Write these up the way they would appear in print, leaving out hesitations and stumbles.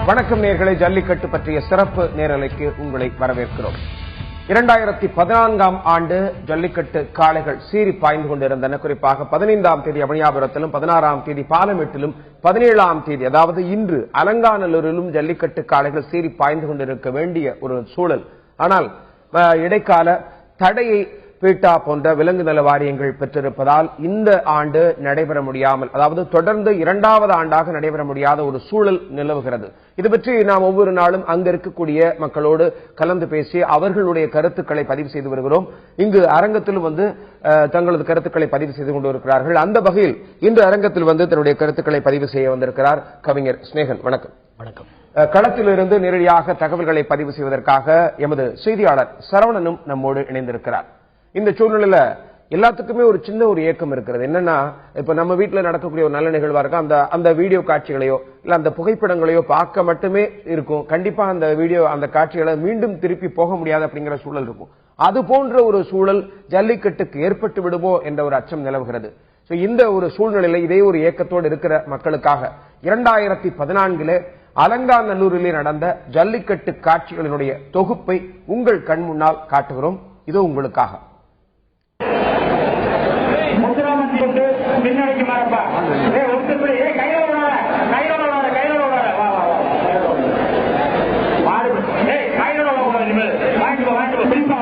வணக்கம் நேயர்களே, ஜல்லிக்கட்டு பற்றிய சிறப்பு நேரலைக்கு உங்களை வரவேற்கிறோம். 2014ஆம் ஆண்டு ஜல்லிக்கட்டு காளைகள் சீறி பாய்ந்து கொண்டிருந்தன. குறிப்பாக 15ஆம் தேதி அவனியாபுரத்திலும், 16ஆம் தேதி பாலமேட்டிலும், 17ஆம் தேதி அதாவது இன்று அலங்காநல்லூரிலும் ஜல்லிக்கட்டு காளைகள் சீறி பாய்ந்து கொண்டிருக்க வேண்டிய ஒரு சூழல். ஆனால் இடைக்கால தடையை பீட்டா போன்ற விலங்கு நல வாரியங்கள் பெற்றிருப்பதால் இந்த ஆண்டு நடைபெற முடியாமல், அதாவது தொடர்ந்து 2வது ஆண்டாக நடைபெற முடியாத ஒரு சூழல் நிலவுகிறது. இது பற்றி நாம் ஒவ்வொரு நாளும் அங்க இருக்கக்கூடிய மக்களோடு கலந்து பேசி அவர்களுடைய கருத்துக்களை பதிவு செய்து வருகிறோம். இங்கு அரங்கத்திலும் தங்களது கருத்துக்களை பதிவு செய்து கொண்டிருக்கிறார்கள். அந்த வகையில் இன்று அரங்கத்தில் தன்னுடைய கருத்துக்களை பதிவு செய்ய வந்திருக்கிறார் கவிஞர் ஸ்நேகன். வணக்கம். வணக்கம். களத்திலிருந்து நேரடியாக தகவல்களை பதிவு செய்வதற்காக எமது செய்தியாளர் சரவணனும் நம்மோடு இணைந்திருக்கிறார். இந்த சூழ்நிலையில எல்லாத்துக்குமே ஒரு சின்ன ஒரு ஏக்கம் இருக்கிறது. என்னன்னா, இப்ப நம்ம வீட்டுல நடக்கக்கூடிய ஒரு நல்ல நிகழ்வா இருக்கும், அந்த வீடியோ காட்சிகளையோ இல்ல அந்த புகைப்படங்களையோ பார்க்க மட்டுமே இருக்கும். கண்டிப்பா அந்த வீடியோ அந்த காட்சிகளை மீண்டும் திருப்பி போக முடியாது அப்படிங்கிற சூழல் இருக்கும். அது போன்ற ஒரு சூழல் ஜல்லிக்கட்டுக்கு ஏற்பட்டு விடுமோ என்ற ஒரு அச்சம் நிலவுகிறது. இந்த ஒரு சூழ்நிலையில இதே ஒரு ஏக்கத்தோடு இருக்கிற மக்களுக்காக 2014 அலங்காநல்லூரிலே நடந்த ஜல்லிக்கட்டு காட்சிகளினுடைய தொகுப்பை உங்கள் கண் முன்னால் காட்டுகிறோம். இதோ உங்களுக்காக. பின்னாடிக்கு மாறப்பா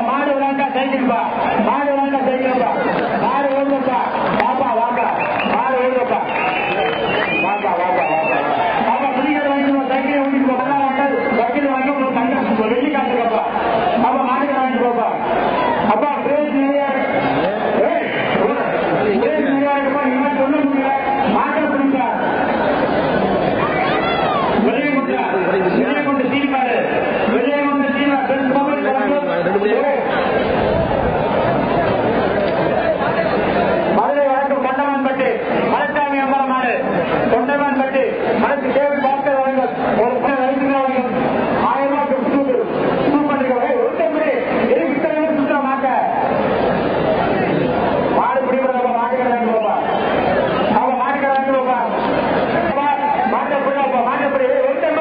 மாடு விளாண்டா சைக்கிள்பா, மாடு விளாண்டா சைக்கிள்பா, மாடு ஓடுப்பா, பாப்பா வாப்பா, மாடு ஓடுப்பா, வாப்பா வாப்பா வாப்பா பாப்பா பிடிக்கிற வாங்கி சைக்கிள் ஓடிப்பா, சைக்கிள் வாங்கி வெள்ளி காட்டுப்பா, பாப்பா மாடுக்கு வாங்கி போப்பா. அப்பா பிரேஸ் நிறைய சொல்ல முடியல, மாட்ட பிடிப்பா, வெளியே கொண்டு தீர்ப்பாரு, வெளியே கொண்டு தீர்வா மதுரை வழக்கு கொண்டவான்பட்டு மலைசாமி அம்பலம் மாடு, கொண்டவான்பட்டு மனசு தேவை பார்க்க வாங்க ஒரு வரைக்கும் 1000 ரூபாய் ஒருத்தர் எதுக்கு சுத்தா மாட்ட மாடு பிடிக்கிறப்ப மாட்டுக்கிறாங்க பாப்பா, அவங்க மாட்டுக்கிறாங்க பாப்பா, மாட்டை பிடிப்பா, மாட்டை பிடி ஒருத்தர்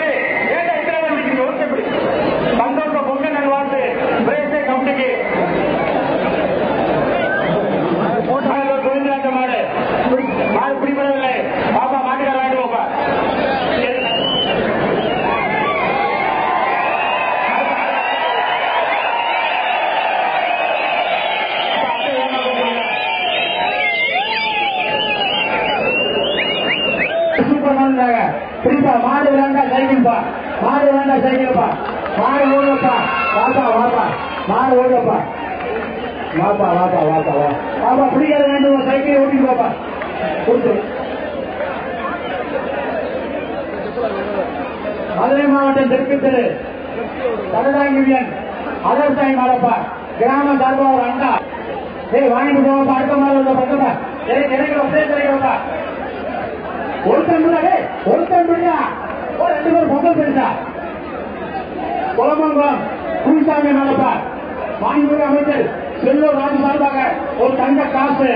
ஏட்டா இத்தனை பிடிக்கணும், ஒருத்தர் பிடி சந்தோஷம் பொங்கல் நல்வாழ்த்து பிரேசே கவுண்டிக்கு மாடு மாடு பிடிப்பதில்லை பாப்பா, மாட்டுக்கார வாங்கிட்டு போப்பா. பிடிப்பா, மாடு விளாண்டா சைக்கிள்பா, மாடு விளாண்டா சைக்கிள்பா, மாடு ஓடுப்பா, வாப்பா வாப்பா, மாடு ஓடுப்பா, வாப்பா வாப்பா வாப்பா வா பாப்பா, பிடிக்கிறது வேண்டும் சைக்கிள் ஓட்டிட்டு பாப்பா. மதுரை மாவட்டம் தெற்கு தெரு தரதாங்கிவியன் அதர்சாய் மாடப்பா, கிராம சார்பா ஒரு அண்டா வாங்கிட்டு போவப்பா, அடுத்த மாதிரி பக்கப்பா கிடைக்கிறப்பா. ஒருத்தன் பிடியா 2 பேர் பொங்கல் பெருசா குளமங்கலம் குருசாமி மாடப்பா, மாண்புமிகு அமைச்சர் செல்லூர் ராஜு சார்பாக ஒரு தங்க காசு,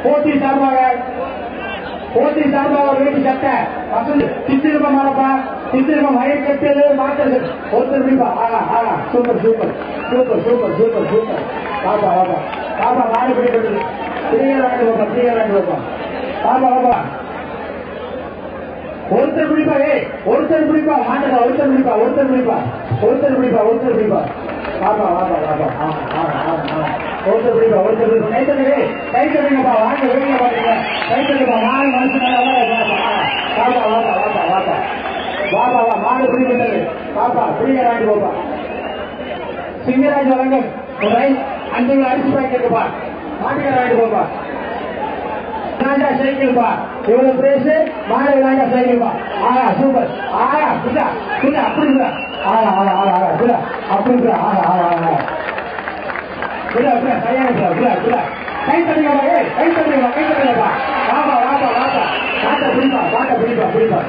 போட்டி சார்பாக ஒரு வேட்டி சட்டை வசதி, சித்திரப்பம் மாடப்பா, சித்திரப்பம் வயிறு கட்டது மாற்றது ஒருத்தர் பிடிப்பா. Super super super super super super பாப்பா வாப்பா பாப்பா, மாடு பிடிக்கிறது பிடிக்கிற வாங்கி வைப்பா, பிடிக்கிற வாங்கி வைப்பா, பாப்பா வாப்பா ஒருத்தர் பிடிப்பா, ஒருத்தர் பிடிப்பா, மாட்டா ஒருத்தர் பிடிப்பா, ஒருத்தர் பிடிப்பா, ஒருத்தர் பிடிப்பா, ஒருத்தர் பிடிப்பா, பாப்பா வாப்பா வாப்பா ஒருத்தர் பிடிப்பா, ஒருத்தர் பிடிப்பா. கை தட்டுங்கப்பா, வாங்க வெளியே பாருங்க, கை தட்டுப்பா, மாடு மனசு பாப்பா வாப்பா வாப்பா வாப்பா வாப்பா வா, மாடு பிடிக்கிறது பாப்பா, பிடிக்கிற வாங்கி போப்பா. சிங்கராஜ் வழங்கும் ஒரு 5 கிலோ அரிசி பாய்க்கிறப்பா, மாட்டுக்கிற வாங்கி போப்பா. விளாண்டா சைக்கிள்பா, இவ்வளவு பேசு, மாடு விளாண்டா சைக்கிள்பா. சூப்பர், புதா புதா அப்படி புதா புதா அப்படி புதா புதா புதா கையாள புதா புதா கை தட்டுங்கப்பா, கை தட்டுங்கப்பா, கை தட்டுங்கப்பா, வாப்பா வாப்பா வாப்பா, பாட்டை பிடிப்பா, பாட்டை பிடிப்பா பிடிப்பா.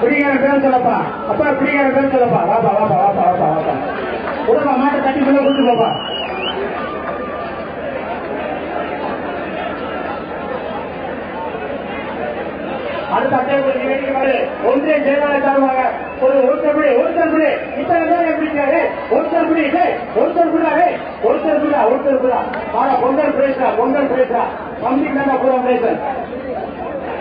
பிடிக்கிற பேர் சொல்லப்பா, அப்பா பிடிக்கிற பேர் சொல்லப்பா, வாப்பா வாப்பா வாப்பா வாப்பா வாப்பா உடம்பா, மாட்டை தட்டி கொண்டு கூட்டு போப்பா. அடுத்த அட்டை வேண்டிய ஒன்றிய செயலாளர் சார்பாக ஒருத்தர் இத்தனை பேர் எப்படி ஒருத்தர் பொங்கல் பேசுறா கம்பிக்கான பூரா பேச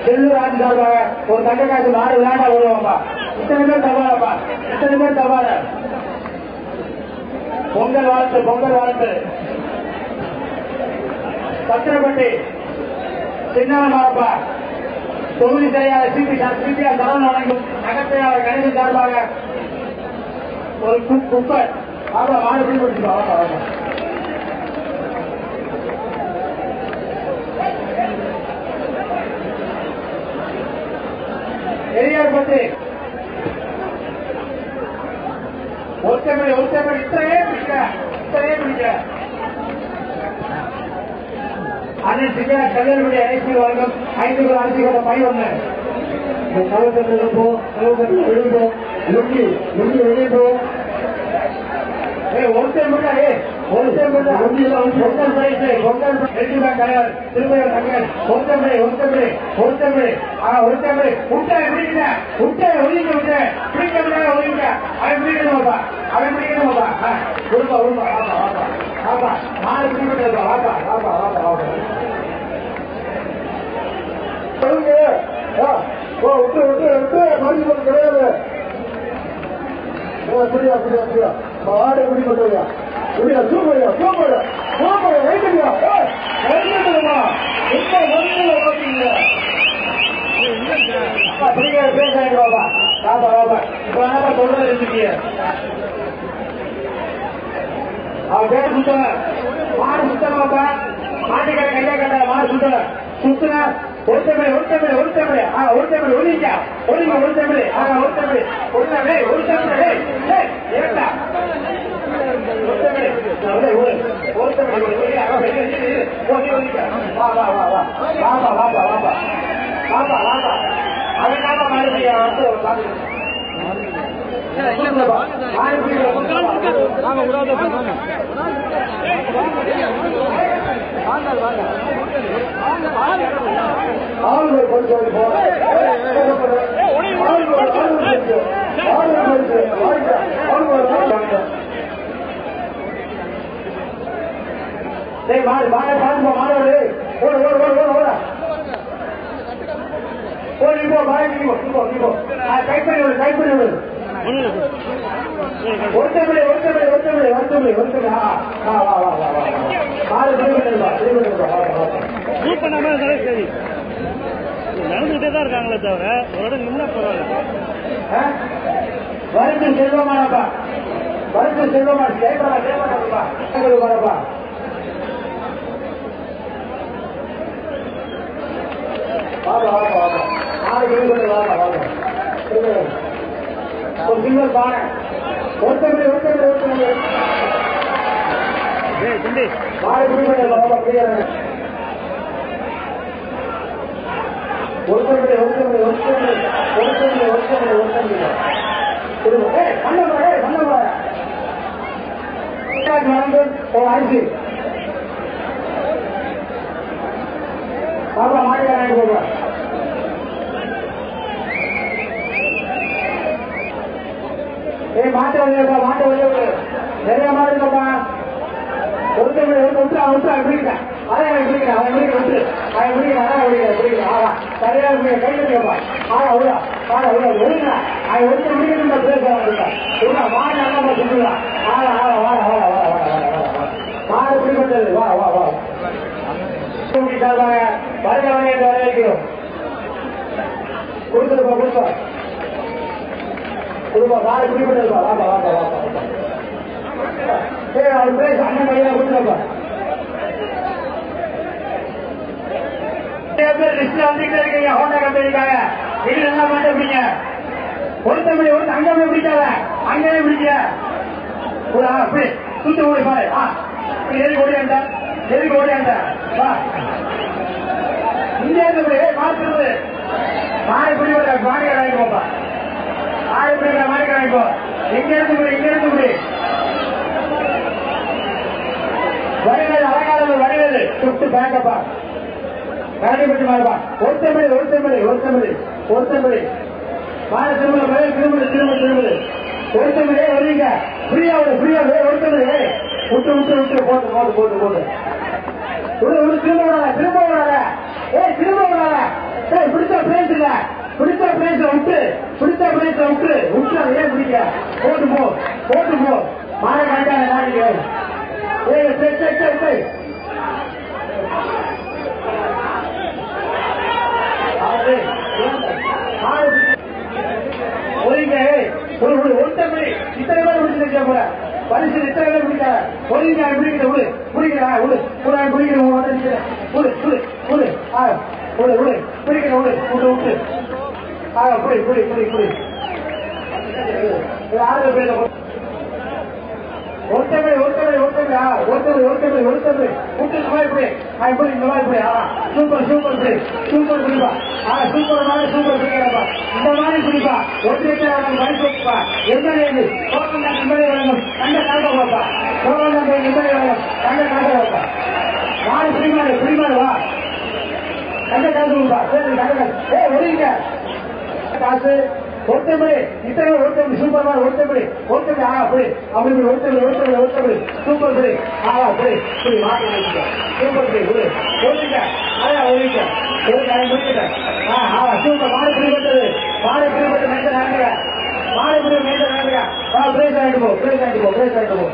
செல்லூர் ஆட்சி சார்பாக ஒரு தங்க காசு 6 விளையாட்டா வருவாப்பா. இத்தனை பேர் தவால பொங்கல் வாழ்த்து பத்திரப்பட்டி சின்னமாப்பா தொகுதி செயலாளர் சிபிஆர் தலைமை வழங்கும் நகர்த்தையாளர் கணேசன் சார்பாக ஒரு குக்கர் மாடு பிடிபடுத்து எரியார் பற்றி ஒருத்தமிழ் இத்தனையே பிடிக்க அண்ணன் சிங்கார் கல்லூரி ஐசி வழங்கும் 5 கிலோ அரிசி கொண்ட பை ஒண்ணு மாடு எப்படி பண்ணுறியா மாடு சுத்தமாப்பா மாட்டுக்கடை கையா கட்ட மாடு சுத்துன ஒருத்தமிழ் ஒலிங்க நடந்துகிட்டே தான் இருக்காங்களே தவிர ஒரு இடம் நின்னா பரவாயில்ல. வருது செல்வமானப்பா சிங்கர் பானை ஒருத்தமிழ் அரிசி பாப்பா மாட்டுக்காரங்க போடுவா மாட்டு வழியா நிறைய மாடு இருக்கப்பா ஒருத்தர் பிடிக்கிறேன் அதான் பிடிக்கிறேன் அவன் பிடிக்கிறேன் சரியா கை கட்டியப்பா ஒருத்தர் பிடிக்கணும் பேசுறா மாடு நல்லா சொல்லுங்களா மாடு பிடிப்பட்டது வா சார்பாக வருகிறவனை வரவேற்கிறோம் கொடுப்பா மாடு பிடிப்பட்டதுப்பா அவர் பேச அண்ணன் கையில கொடுத்துருப்பா லிஸ்ட்ல வந்துட்டே இருக்கீங்க ஹோண்டா கம்பெனிக்காக வீடு நல்லா மாட்டேங்க ஒருத்தமிழ் ஒரு அங்கமே பிடிக்காத அங்கமே பிடிக்க அப்படி சுத்து ஓடி பாரு எதுக்கு ஓடியாண்ட வா இங்கே இருந்து மாற்றுறது மாடு பிடிக்கிற மாடு கடாய்க்கு போப்பா மாடு பிடிக்கிற மாடு கடாய்க்கு போ இங்க இருந்து வருகிறது அலங்காரம் வருகிறது சுட்டு பேக்கப்பா கரடி பற்றி மாறுபா ஒருத்தமிழ் ஒருத்தர் மாடு திரும்ப திரும்ப ஒருத்தர் வருவீங்க ஃப்ரீயா ஒருத்தர் விட்டு போட்டு திரும்ப விடாத பிடிச்ச பிளேஸ் இல்ல பிடிச்ச பிளேஸ்ல விட்டு ஏன் பிடிக்க போட்டு போ மாட காட்டாங்க நாளைக்கு ஒருத்தர் இத்தனை பேர் முடிச்சு போற பரிசு இத்தனை பேர் முடிக்காத சூப்பர் பிடிப்பா இந்த மாதிரி பிடிப்பா ஒற்றைப்பா எந்த கண்ட காட்ட வைப்பா கண்ட காட்ட வைப்பா மாடு பிடிமாடு வா கண்ட காட்டு ஒதுங்க காசு ஒருத்தபடி இத்தனை ஒருத்தபடி சூப்பர் மாடு ஒருத்தபடி அப்படி ஒருத்தபடி சூப்பர் படி புரி மாட்டு சூப்பர் படி ஒதுங்க ஒதுங்க சூப்பர் மாடு பிடிப்பட்டது மென்டல் ஆகுங்க மாடு பிடி மென்டல் ஆகுங்க பிரேஸ் ஆகிட்டு போ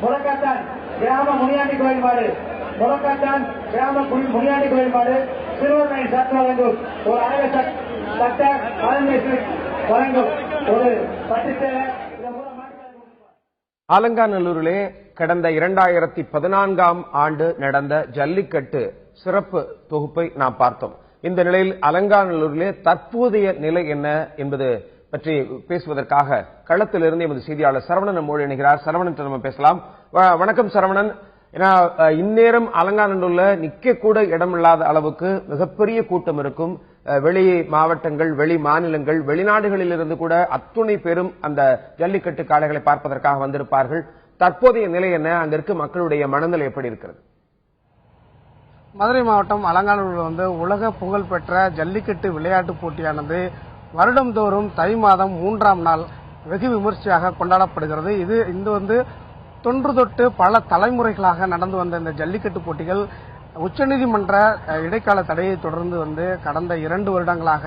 முழக்காத்தான் கிராம முனியாண்டி கோயில் மாடு முனியாண்டி கோயில் மாடு சிறுவர்ணை சட்ட வழங்கும் ஒரு அழக சட்ட வழங்கும் ஒரு பட்டு அலங்காநல்லூரிலே கடந்த 2014ஆம் ஆண்டு நடந்த ஜல்லிக்கட்டு சிறப்பு தொகுப்பை நாம் பார்த்தோம். இந்த நிலையில் அலங்காநல்லூரிலே தற்போதைய நிலை என்ன என்பது பற்றி பேசுவதற்காக களத்திலிருந்து எமது செய்தியாளர் சரவணன் நம்மோடு இணைகிறார். சரவணன் நம்ம பேசலாம். வணக்கம் சரவணன். இந்நேரம் அலங்காநல்லூர்ல நிக்க கூட இடமில்லாத அளவுக்கு மிகப்பெரிய கூட்டம் இருக்கும். வெளி மாவட்டங்கள், வெளி மாநிலங்கள், வெளிநாடுகளில் இருந்து கூட அத்துணை பேரும் அந்த ஜல்லிக்கட்டு காளைகளை பார்ப்பதற்காக வந்திருப்பார்கள். தற்போதைய நிலை என்ன? அங்க இருக்க மக்களுடைய மனநிலை எப்படி இருக்கிறது? மதுரை மாவட்டம் அலங்காநல்லூரில் உலக புகழ் பெற்ற ஜல்லிக்கட்டு விளையாட்டு போட்டியானது வருடந்தோறும் தை மாதம் 3ஆம் நாள் வெகு விமர்சையாக கொண்டாடப்படுகிறது. இது தொன்று தொட்டு பல தலைமுறைகளாக நடந்து வந்த இந்த ஜல்லிக்கட்டு போட்டிகள் உச்சநீதிமன்ற இடைக்கால தடையை தொடர்ந்து கடந்த 2 வருடங்களாக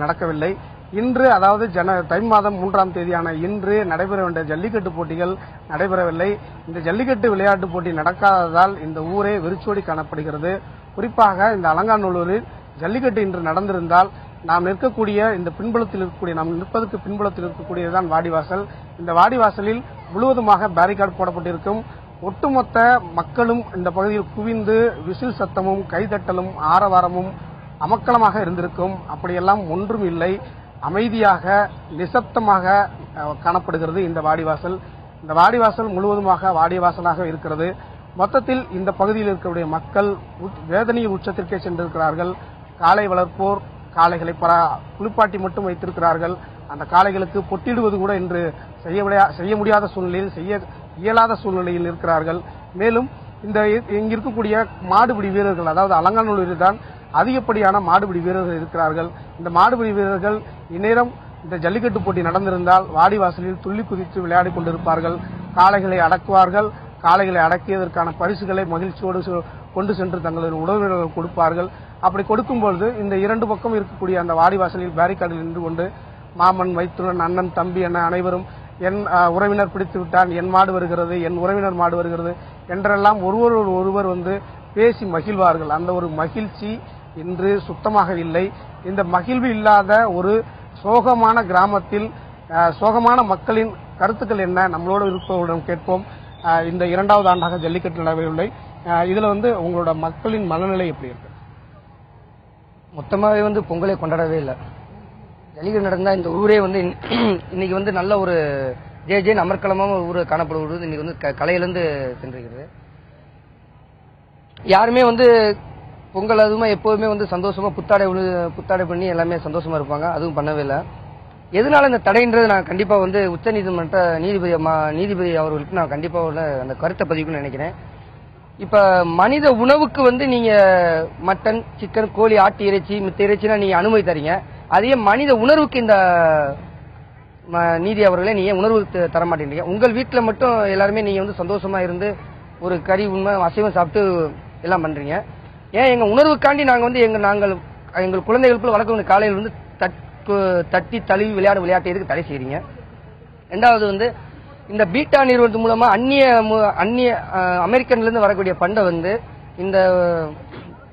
நடக்கவில்லை. இன்று அதாவது தை மாதம் 3ஆம் தேதியான இன்று நடைபெற வேண்டிய ஜல்லிக்கட்டு போட்டிகள் நடைபெறவில்லை. இந்த ஜல்லிக்கட்டு விளையாட்டு போட்டி நடக்காததால் இந்த ஊரே வெறிச்சோடி காணப்படுகிறது. குறிப்பாக இந்த அலங்காநல்லூரில் ஜல்லிக்கட்டு இன்று நடந்திருந்தால் நாம் நிற்கக்கூடிய இந்த பின்புலத்தில் இருக்கக்கூடிய நாம் நிற்பதற்கு பின்புலத்தில் இருக்கக்கூடியதுதான் வாடிவாசல். இந்த வாடிவாசலில் முழுவதுமாக பேரிகார்டு போடப்பட்டிருக்கும். ஒட்டுமொத்த மக்களும் இந்த பகுதியில் குவிந்து விசில் சத்தமும் கைதட்டலும் ஆரவாரமும் அமக்களமாக இருந்திருக்கும். அப்படியெல்லாம் ஒன்றும் இல்லை. அமைதியாக நிசப்தமாக காணப்படுகிறது இந்த வாடிவாசல். இந்த வாடிவாசல் முழுவதுமாக வாடிவாசலாக இருக்கிறது. மொத்தத்தில் இந்த பகுதியில் இருக்கக்கூடிய மக்கள் வேதனையின் உச்சத்திற்கே சென்றிருக்கிறார்கள். காளை வளர்ப்போர் காளைகளை குளிப்பாட்டி மட்டும் வைத்திருக்கிறார்கள். அந்த காளைகளுக்கு பொட்டிடுவது கூட இன்று செய்ய முடியாத சூழ்நிலையில், செய்ய இயலாத சூழ்நிலையில் இருக்கிறார்கள். மேலும் இங்க இருக்கக்கூடிய மாடுபிடி வீரர்கள், அதாவது அலங்காநல்லூரில் தான் அதிகப்படியான மாடுபிடி வீரர்கள் இருக்கிறார்கள். இந்த மாடுபிடி வீரர்கள் இந்நேரம் இந்த ஜல்லிக்கட்டு போட்டி நடந்திருந்தால் வாடிவாசலில் துள்ளி குதித்து விளையாடி கொண்டிருப்பார்கள். காளைகளை அடக்குவார்கள். காளைகளை அடக்கியதற்கான பரிசுகளை மகிழ்ச்சியோடு கொண்டு சென்று தங்களது உறவினர்கள் கொடுப்பார்கள். அப்படி கொடுக்கும்பொழுது இந்த 2 பக்கம் இருக்கக்கூடிய அந்த வாடிவாசலில் பேரிகார்டில் நின்று கொண்டு மாமன், மைத்துனன், அண்ணன், தம்பி என அனைவரும் என் உறவினர் பிடித்து விட்டான், என் மாடு வருகிறது, என் உறவினர் மாடு வருகிறது என்றெல்லாம் ஒருவர் பேசி மகிழ்வார்கள். அந்த ஒரு மகிழ்ச்சி இன்று சுத்தமாக இல்லை. இந்த மகிழ்வு இல்லாத ஒரு சோகமான கிராமத்தில் சோகமான மக்களின் கருத்துக்கள் என்ன நம்மளோடு இருப்பவரிடம் கேட்போம். இந்த 2வது ஆண்டாக ஜல்லிக்கட்டு நடைபெறவில்லை. இதுல உங்களோட மக்களின் மனநிலை எப்படி இருக்கு? மொத்தமாகவே பொங்கலை கொண்டாடவே இல்லை. ஜல்லிக்கட்டு நடந்தா இந்த ஊரே இன்னைக்கு நல்ல ஒரு ஜெயின் அமர்க்கலமான ஒரு ஊர் காணப்படுவது. இன்னைக்கு கலையிலிருந்து சென்றிருக்கிறது. யாருமே பொங்கல் அதுவுமே எப்போதுமே சந்தோஷமா புத்தாடை பண்ணி எல்லாமே சந்தோஷமா இருப்பாங்க. அதுவும் பண்ணவே இல்லை. எதனால இந்த தடைன்றது நான் கண்டிப்பா வந்து உச்ச நீதிமன்ற நீதிபதி அவர்களுக்கு நான் கண்டிப்பா அந்த கருத்தை பதிவுன்னு நினைக்கிறேன். இப்ப மனித உணவுக்கு வந்து நீங்க மட்டன், சிக்கன், கோழி, ஆட்டு இறைச்சி, மித்த இறைச்சினா நீங்க அனுமதி தரீங்க. அதே மனித உணர்வுக்கு இந்த நீதி அவர்களே நீங்க உணர்வு தர மாட்டேங்கிறீங்க. உங்கள் வீட்டுல மட்டும் எல்லாருமே நீங்க வந்து சந்தோஷமா இருந்து ஒரு கறி உண்மை அசைவம் சாப்பிட்டு எல்லாம் பண்றீங்க. ஏன் எங்க உணர்வுக்காண்டி நாங்க வந்து எங்கள் குழந்தைகளுக்குள்ள வளர்க்க காலையில் வந்து தட்டி தழுவி விளையாட்டு எதுக்கு தடை செய்றீங்க? ரெண்டாவது வந்து இந்த பீட்டா நிறுவனத்து மூலமா அந்நிய அமெரிக்கன்ல இருந்து வரக்கூடிய பண்டை வந்து இந்த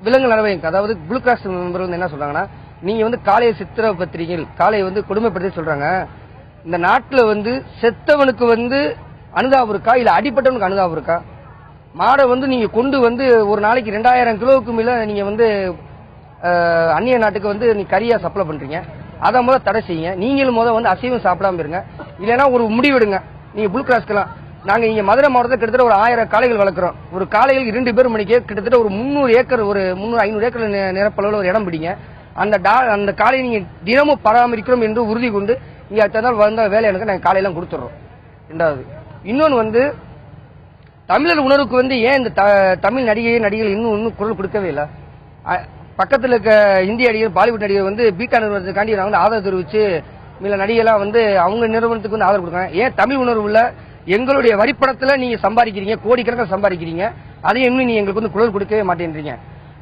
விலங்கு நலவயம், அதாவது ப்ளூ கிராஸ் மெம்பர் வந்து என்ன சொல்றாங்கன்னா, நீங்க வந்து காளையை சித்திர பத்திரிகைகள் காளையை வந்து கொடுமைப்படுத்தி சொல்றாங்க. இந்த நாட்டுல வந்து செத்தவனுக்கு வந்து அனுதாபம் இருக்கா, இல்ல அடிப்பட்டவனுக்கு அனுதாபம் இருக்கா? மாடை வந்து நீங்க கொண்டு வந்து ஒரு நாளைக்கு 2000 கிலோவுக்கு மேல நீங்க வந்து அந்நிய நாட்டுக்கு வந்து நீ கறியா சப்ளை பண்றீங்க. அதை முதல்ல தடை செய்யுங்க. நீங்களும் வந்து அசைவம் சாப்பிடாம இருங்க. இல்லைன்னா ஒரு முடிவெடுங்க. நீங்க ப்ளூ கிராஸ்க்கெல்லாம் நாங்க இங்க மதுரை மாவட்டத்தில் கிட்டத்தட்ட ஒரு 1000 காளைகள் வளர்க்குறோம். ஒரு காளைகள் 2 பேர் மணிக்கு கிட்டத்தட்ட ஒரு 300 ஏக்கர் ஒரு 500 ஏக்கர் நிரப்பளவில் ஒரு இடம் பிடிங்க. அந்த காளையை நீங்க தினமும் பராமரிக்கிறோம் என்று உறுதி கொண்டு இங்க அடுத்த வந்த வேலையாளுக்கு நாங்கள் காலையெல்லாம் கொடுத்துட்றோம். ரெண்டாவது இன்னொன்று வந்து தமிழர் உணர்வுக்கு வந்து ஏன் இந்த தமிழ் நடிகைகள் இன்னும் குரல் கொடுக்கவே இல்லை? பக்கத்தில் இருக்க இந்திய நடிகர், பாலிவுட் நடிகர் வந்து பீட்டா நிறுவனத்துக்காண்டி நான் வந்து ஆதரவு தெரிவிச்சு மில நடிகைலாம் வந்து அவங்க நிறுவனத்துக்கு வந்து ஆதரவு கொடுக்குறாங்க. ஏன் தமிழ் உணர்வுல எங்களுடைய வரிப்பணத்துல நீங்க சம்பாதிக்கிறீங்க, கோடிக்கணக்கில் சம்பாதிக்கிறீங்க, அதையும் இன்னும் நீங்க எங்களுக்கு வந்து குரல் கொடுக்கவே மாட்டேன்றீங்க.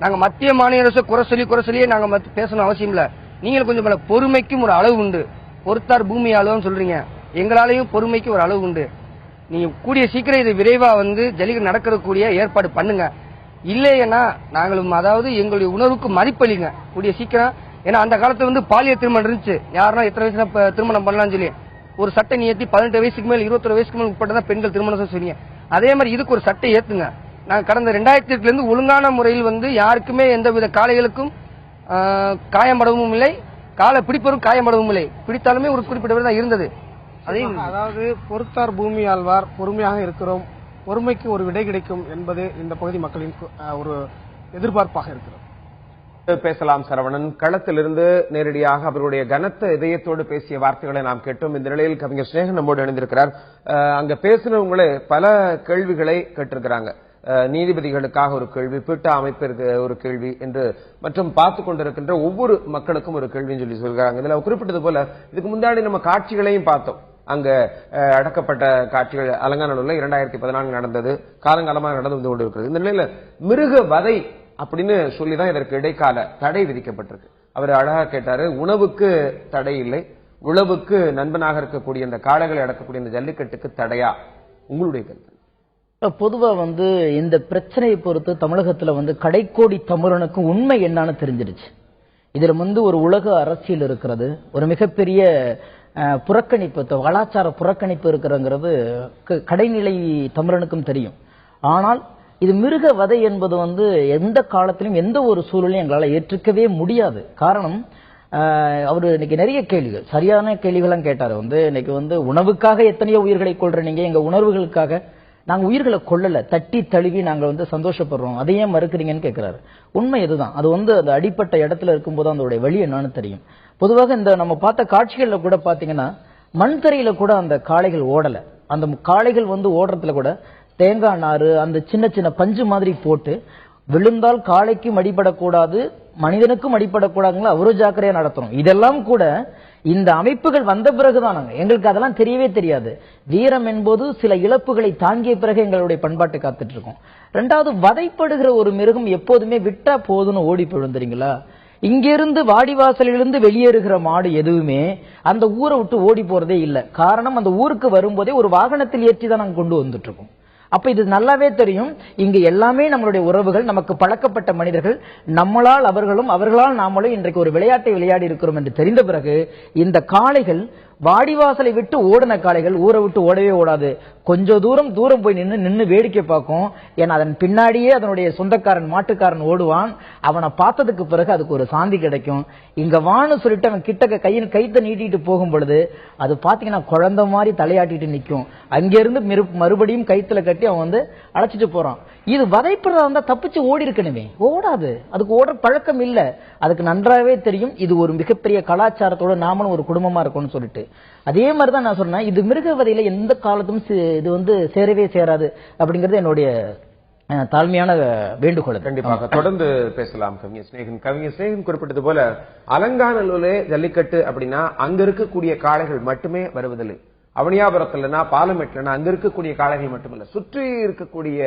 நாங்க மத்திய மாநில அரசு குறை சொல்லியே நாங்க பேசணும் அவசியம் இல்ல. நீங்களும் கொஞ்சம் பொறுமைக்கும் ஒரு அளவு உண்டு. பொறுத்தார் பூமி அளவுன்னு சொல்றீங்க, எங்களாலையும் பொறுமைக்கு ஒரு அளவு உண்டு. நீங்க கூடிய சீக்கிரம் இது விரைவா வந்து ஜல்லிக்கட்டு நடக்கக்கூடிய ஏற்பாடு பண்ணுங்க. இல்லைன்னா நாங்களும் அதாவது எங்களுடைய உணர்வுக்கு மதிப்பளிங்க கூடிய சீக்கிரம். ஏன்னா அந்த காலத்துல வந்து பாலியல் திருமணம் இருந்துச்சு. யாருன்னா எத்தனை வயசுல திருமணம் பண்ணலாம்னு சொல்லி ஒரு சட்டை ஏற்றி 18 வயசுக்கு மேல் 21 வயசுக்கு மேல் உட்பட்டதான் பெண்கள் திருமணம் சொல்லுங்க. அதே மாதிரி இதுக்கு ஒரு சட்டை ஏத்துங்க. நாங்க கடந்த 2008 இருந்து ஒழுங்கான முறையில் வந்து யாருக்குமே எந்தவித காளைகளுக்கும் காயம்படவும் இல்லை, காலை பிடிப்பவரும் காயம்படவும் இல்லை. பிடித்தாலுமே ஒரு குறிப்பிட்ட தான் இருந்தது. அதாவது பொறுத்தார் பூமி ஆழ்வார், பொறுமையாக இருக்கிறோம், பொறுமைக்கு ஒரு விடை கிடைக்கும் என்பது இந்த பகுதி மக்களின் ஒரு எதிர்பார்ப்பாக இருக்கிறது. பேசலாம் சரவணன். களத்திலிருந்து நேரடியாக அவருடைய கனத்த இதயத்தோடு பேசிய வார்த்தைகளை நாம் கேட்டோம். இந்த நிலையில் கவிஞர் ஸ்நேகன் நம்மோடு இணைந்திருக்கிறார். அங்க பேசினவங்களே பல கேள்விகளை கேட்டிருக்கிறாங்க. நீதிபதிகளுக்காக ஒரு கேள்வி, பீட்டா அமைப்பிற்கு ஒரு கேள்வி என்று மற்றும் பார்த்து கொண்டிருக்கின்ற ஒவ்வொரு மக்களுக்கும் ஒரு கேள்வின்னு சொல்லி சொல்கிறாங்க. இதுல குறிப்பிட்டது போல இதுக்கு முன்னாடி நம்ம காட்சிகளையும் பார்த்தோம். அங்க அடக்கப்பட்ட காட்சிகள் அலங்காநல்லூர்ல 2014 நடந்தது, காலங்காலமாக நடந்து வந்து கொண்டிருக்கிறது. இந்த நிலையில மிருக வதை அப்படின்னு சொல்லிதான் இதற்கு இடைக்கால தடை விதிக்கப்பட்டிருக்கு. அவர் அழகா கேட்டாரு, உணவுக்கு தடை இல்லை, உழவுக்கு நண்பனாக இருக்கக்கூடிய இந்த காளைகளை அடக்கக்கூடிய இந்த ஜல்லிக்கட்டுக்கு தடையா? உங்களுடைய கருத்து? பொதுவா வந்து இந்த பிரச்சனையை பொறுத்து தமிழகத்துல வந்து கடைக்கோடி தமிழனுக்கு உண்மை என்னன்னு தெரிஞ்சிருச்சு. இதுல வந்து ஒரு உலக அரசியல் இருக்கிறது, ஒரு மிகப்பெரிய புறக்கணிப்பு, கலாச்சார புறக்கணிப்பு இருக்கிறங்கிறது கடைநிலை தமிழனுக்கும் தெரியும். ஆனால் இது மிருக வதை என்பது வந்து எந்த காலத்திலும் எந்த ஒரு சூழலையும் எங்களால் ஏற்றுக்கவே முடியாது. காரணம், அவரு இன்னைக்கு நிறைய கேள்விகள், சரியான கேள்விகளும் கேட்டாரு. வந்து இன்னைக்கு வந்து உணவுக்காக எத்தனையோ உயிர்களை கொள்ற நீங்க, எங்க உணர்வுகளுக்காக நாங்க உயிர்களை கொள்ளல, தட்டி தழுவி நாங்க வந்து சந்தோஷப்படுறோம், அதையே மறுக்கிறீங்கன்னு கேட்கிறாரு. உண்மை இதுதான். அது வந்து அந்த அடிப்பட்ட இடத்துல இருக்கும்போது அதோடைய வழி என்னன்னு தெரியும். பொதுவாக இந்த நம்ம பார்த்த காட்சிகள்ல கூட பாத்தீங்கன்னா மண் தரையில கூட அந்த காளைகள் ஓடல. அந்த காளைகள் வந்து ஓடுறதுல கூட தேங்காய் நாறு அந்த சின்ன சின்ன பஞ்சு மாதிரி போட்டு விழுந்தால் காளைக்கும் அடிபடக்கூடாது, மனிதனுக்கும் அடிபடக்கூடாதுங்களா அவ்வளோ ஜாக்கிரதையா நடத்தணும். இதெல்லாம் கூட இந்த அமைப்புகள் வந்த பிறகுதான் எங்களுக்கு அதெல்லாம் தெரியவே தெரியாது. வீரம் என்பது சில இழப்புகளை தாங்கிய பிறகு எங்களுடைய பண்பாட்டை காத்துட்டு இருக்கோம். ரெண்டாவது, வதைப்படுகிற ஒரு மிருகம் எப்போதுமே விட்டா போதுன்னு ஓடி போயிருந்தீங்களா? இங்கிருந்து வாடிவாசலிலிருந்து வெளியேறுகிற மாடு எதுவுமே அந்த ஊரை விட்டு ஓடி போறதே இல்லை. காரணம், அந்த ஊருக்கு வரும்போதே ஒரு வாகனத்தில் ஏற்றி தான் நாங்க கொண்டு வந்துட்டு இருக்கோம். அப்ப இது நல்லாவே தெரியும். இங்க எல்லாமே நம்மளுடைய உறவுகள், நமக்கு பழக்கப்பட்ட மனிதர்கள், நம்மளால் அவர்களும் அவர்களால் நாமளும் இன்றைக்கு ஒரு விளையாட்டை விளையாடி இருக்கிறோம் என்று தெரிந்த பிறகு இந்த காளைகள் வாடிவாசலை விட்டு ஓடின காளைகள் ஊரை விட்டு ஓடவே ஓடாது. கொஞ்சம் தூரம் போய் நின்று வேடிக்கை பார்க்கும். ஏன்னா அதன் பின்னாடியே அதனுடைய சொந்தக்காரன் மாட்டுக்காரன் ஓடுவான். அவனை பார்த்ததுக்கு பிறகு அதுக்கு ஒரு சாந்தி கிடைக்கும். இங்க வான்னு சொல்லிட்டு அவன் கிட்ட கைத்தை நீட்டிட்டு போகும் பொழுது அது பாத்தீங்கன்னா குழந்தை மாதிரி தலையாட்டிட்டு நிற்கும். அங்கிருந்து மறுபடியும் கைத்துல கட்டி அவன் வந்து அழைச்சிட்டு போறான். இது வதைப்படுறதா இருந்தா தப்பிச்சு ஓடி இருக்கணுமே, ஓடாது. அதுக்கு ஓடுற பழக்கம் இல்ல. அதுக்கு நன்றாகவே தெரியும் இது ஒரு மிகப்பெரிய கலாச்சாரத்தோட நாமளும் ஒரு குடும்பமா இருக்கணும்னு சொல்லிட்டு. அதே மாதிரிதான் நான் சொன்னேன், இது மிருக வதையில எந்த காலத்தும் இது சேரவே சேராது அப்படிங்கிறது என்னுடைய தாழ்மையான வேண்டுகோள். கண்டிப்பாக தொடர்ந்து பேசலாம். கவிஞர் சிநேகன் குறிப்பிட்டது போல அலங்காநல்லூரிலே ஜல்லிக்கட்டு அப்படின்னா அங்க இருக்கக்கூடிய காளைகள் மட்டுமே வருவதில்லை. அவனியாபுரத்துலனா பாலமேட்லனா அங்க இருக்கக்கூடிய காளைகள் மட்டுமல்ல, சுற்றி இருக்கக்கூடிய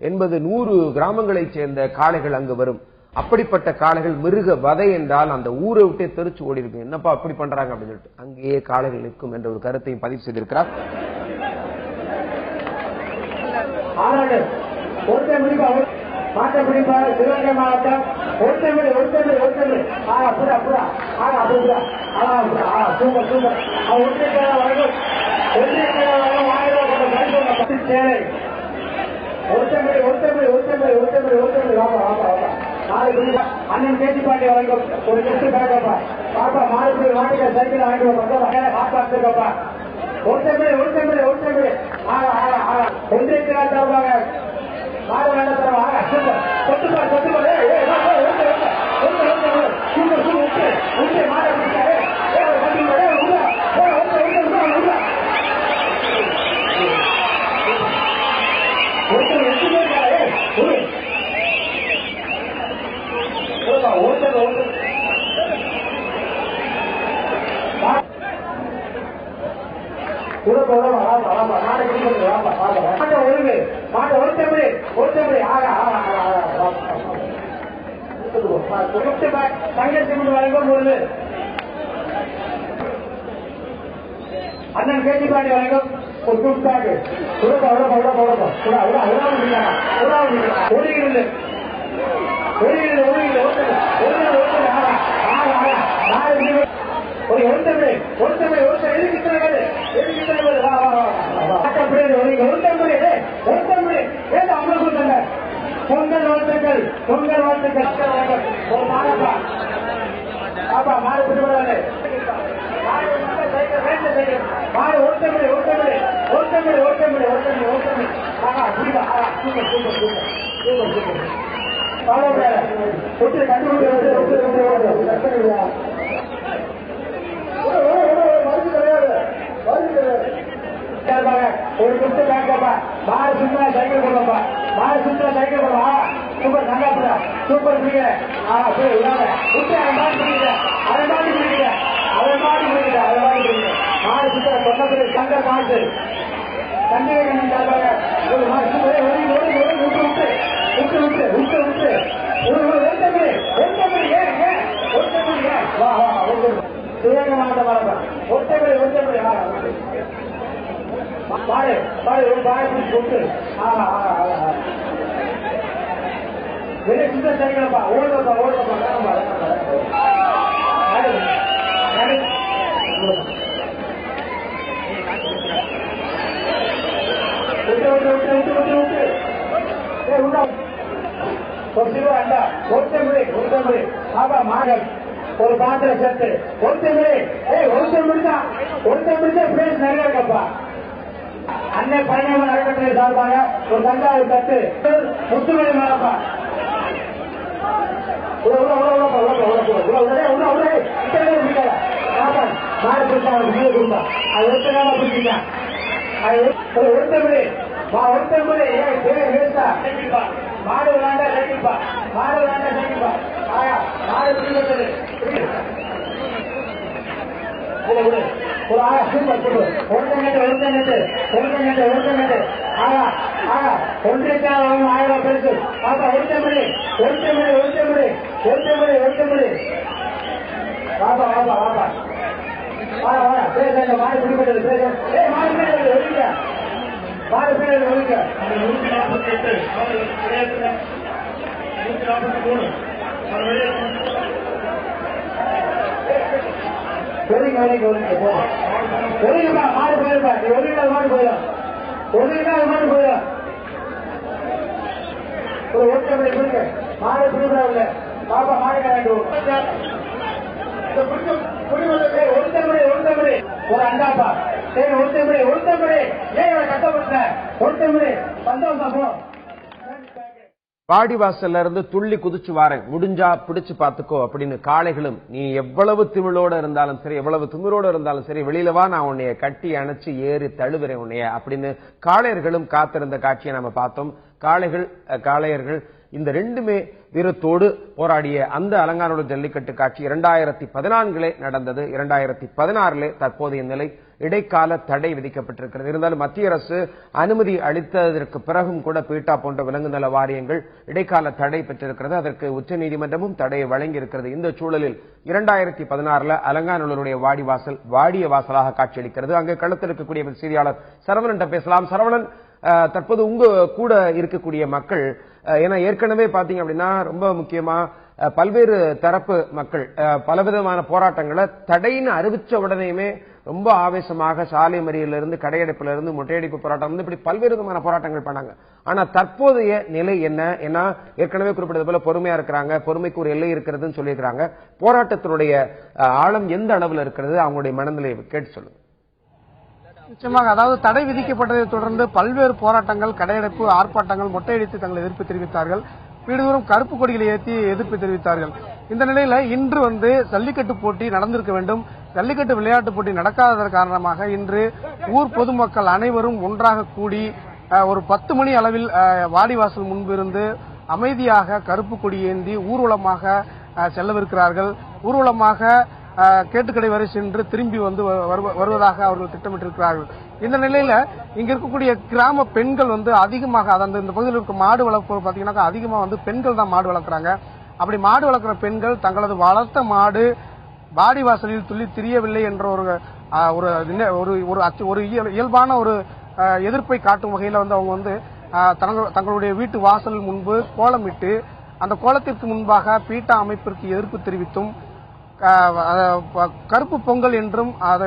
80-100 கிராமங்களைச் சேர்ந்த காளைகள் அங்கு வரும். அப்படிப்பட்ட காளைகள் மிருக வதை என்றால் அந்த ஊரை விட்டே தெரிச்சு ஓடி இருக்கு. என்னப்பா அப்படி பண்றாங்க அப்படின்னு சொல்லிட்டு அங்கேயே காளைகள் நிற்கும் என்ற ஒரு கருத்தையும் பதிவு செய்திருக்கிறார். மாற்ற பிடிப்பாக சிவகங்கை மாவட்டம் ஒருத்தமிழ் சேலை அண்ணன் பேச்சுப்பாட்டி வழங்கும் ஒரு கெஸ்ட் பேக்கப்பா பாப்பா மாறுபடி வாட்டிக்க சைக்கிள் வாங்கிட்டு காப்பாற்றுக்கப்பா ஒருத்தமிழ் ஒன்றியத்தினால் சார்பாக மாறு வேண்ட தரவாக சொத்துப்பார் அண்ணன் பேச்சுப்பாட்டி வழங்கும் ஒரு குட்பாக்கு பொங்கல் வாழ்த்துக்கள் ஒரு மாறப்பா பாப்பா மாறு பிடிபடாது மாறு ஒருத்தமிழ் ஒரு குத்து பேக்கப்பா மாறு சுத்தா சைக்கிள் போடுவா மாறு சுத்தா சைக்கிள் போடுவா சூப்பர் நங்காப்புடா சூப்பர் பிடிக்கிற போய் விடாத விட்டு அதை மாட்டி பிடிக்கிற மாறு சுத்தா சொன்னபடி சங்க மாட்டு சண்டிகை கண்ணன் சார்பாக ஒரு மாசு விட்டு சிவகங்கை மாவட்டம் வரப்பா ஒருத்தபடி பாரு ஒரு பாய பிடிச்சு வெளியே சுத்த சரிங்களப்பா ஓடுப்பா ஒரு பாத்திர சேர்த்து ஒருத்தமிழ் நிறைய இருக்கப்பா. அன்னை பழனியம்மன் அறக்கட்டளை சார்பாக ஒரு தஞ்சாவூர் தட்டு முத்துமணி மேலப்பா மாடு பிடிச்சா கொடுப்பா அது ஒருத்தனால பிடிச்சிங்க ஒருத்தமிழ் மாடு விளாண்டா சைக்கிள்பா மாடு பிடிக்கிறது ஒரு ஒன்றியத்தால் 1000 பெருசு பாப்பா ஒருத்தமிழ் பாப்பா பேச மாடு பிடிப்பட்டது பேச மாடு பின்னாடி ஒழிக்க 148 மாடு போயிருப்பா மாடு போயிடும் ஒரு ஒருத்தமிழ் பிடிக்க மாடு பிடிக்கிறாங்க பாப்பா மாடு ஒருத்தமிழ் ஒரு அண்டாப்பா சரி ஒருத்தமிழ் ஏன் கஷ்டப்பட்ட ஒருத்தமிழ் சந்தோஷம் வாடிவாசல்ல இருந்து துள்ளி குதிச்சு வாரேன், முடிஞ்சா பிடிச்சு பாத்துக்கோ அப்படின்னு காளைகளும், நீ எவ்வளவு திமிழோட இருந்தாலும் சரி, எவ்வளவு திமிரோட இருந்தாலும் சரி, வெளியில வா, நான் உன்னைய கட்டி அணைச்சு ஏறி தழுவுறேன் உன்னைய அப்படின்னு காளையர்களும் காத்திருந்த காட்சியை நம்ம பார்த்தோம். காளையர்கள் இந்த ரெண்டுமே வீரத்தோடு போராடிய அந்த அலங்காநல்லூர் ஜல்லிக்கட்டு காட்சி 2014 நடந்தது. 2016 தற்போதைய நிலை இடைக்கால தடை விதிக்கப்பட்டிருக்கிறது. இருந்தாலும் மத்திய அரசு அனுமதி அளித்ததற்கு பிறகும் கூட பீட்டா போன்ற விலங்கு நல வாரியங்கள் இடைக்கால தடை பெற்றிருக்கிறது. அதற்கு உச்சநீதிமன்றமும் தடையை வழங்கி இருக்கிறது. இந்த சூழலில் 2016 அலங்காநல்லூருடைய வாடிவாசல் வாடிய வாசலாக காட்சியளிக்கிறது. அங்கே களத்தில் இருக்கக்கூடிய செய்தியாளர் சரவணன் பேசலாம். சரவணன், தற்போது உங்க கூட இருக்கக்கூடிய மக்கள், ஏன்னா ஏற்கனவே பாத்தீங்க அப்படின்னா ரொம்ப முக்கியமா பல்வேறு தரப்பு மக்கள் பலவிதமான போராட்டங்களை தடைன்னு அறிவிச்ச உடனேயுமே ரொம்ப ஆவேசமாக சாலை மறியலிருந்து, கடையடைப்புல இருந்து, முட்டையடிப்பு போராட்டம் வந்து இப்படி பல்வேறு விதமான போராட்டங்கள் பண்ணாங்க. ஆனா தற்போதைய நிலை என்ன? ஏன்னா ஏற்கனவே குறிப்பிட்டது போல பொறுமையா இருக்கிறாங்க, பொறுமைக்கு ஒரு எல்லை இருக்கிறதுன்னு சொல்லியிருக்கிறாங்க. போராட்டத்தினுடைய ஆழம் எந்த அளவில் இருக்கிறது? அவங்களுடைய மனநிலையை கேட்டு சொல்லுங்க. நிச்சயமாக, அதாவது தடை விதிக்கப்பட்டதை தொடர்ந்து பல்வேறு போராட்டங்கள், கடையடைப்பு, ஆர்ப்பாட்டங்கள், மொட்டையடித்து தங்கள் எதிர்ப்பு தெரிவித்தார்கள். வீடுதோறும் கருப்பு கொடிகளை ஏற்றி எதிர்ப்பு தெரிவித்தார்கள். இந்த நிலையில இன்று ஜல்லிக்கட்டு போட்டி நடந்திருக்க வேண்டும். ஜல்லிக்கட்டு விளையாட்டு போட்டி நடக்காததன் காரணமாக இன்று ஊர் பொதுமக்கள் அனைவரும் ஒன்றாக கூடி ஒரு 10 மணி அளவில் வாடிவாசல் முன்பிருந்து அமைதியாக கருப்பு கொடி ஏந்தி ஊர்வலமாக செல்லவிருக்கிறார்கள். ஊர்வலமாக கேட்டுக்கடை வரை சென்று திரும்பி வருவதாக அவர்கள் திட்டமிட்டிருக்கிறார்கள். இந்த நிலையில இங்க இருக்கக்கூடிய கிராம பெண்கள் அதிகமாக, அதாவது இந்த பகுதியில் இருக்க மாடு வளர்ப்பு பாத்தீங்கன்னா அதிகமா பெண்கள் தான் மாடு வளர்க்குறாங்க. அப்படி மாடு வளர்க்குற பெண்கள் தங்களது வளர்த்த மாடு வாடிவாசலில் துள்ளி திரியவில்லை என்ற ஒரு இயல்பான ஒரு எதிர்ப்பை காட்டும் வகையில் அவங்க தங்களுடைய வீட்டு வாசல் முன்பு கோலமிட்டு அந்த கோலத்திற்கு முன்பாக பீட்டா அமைப்பிற்கு எதிர்ப்பு தெரிவித்தும் கருப்பு பொங்கல் என்றும் அதை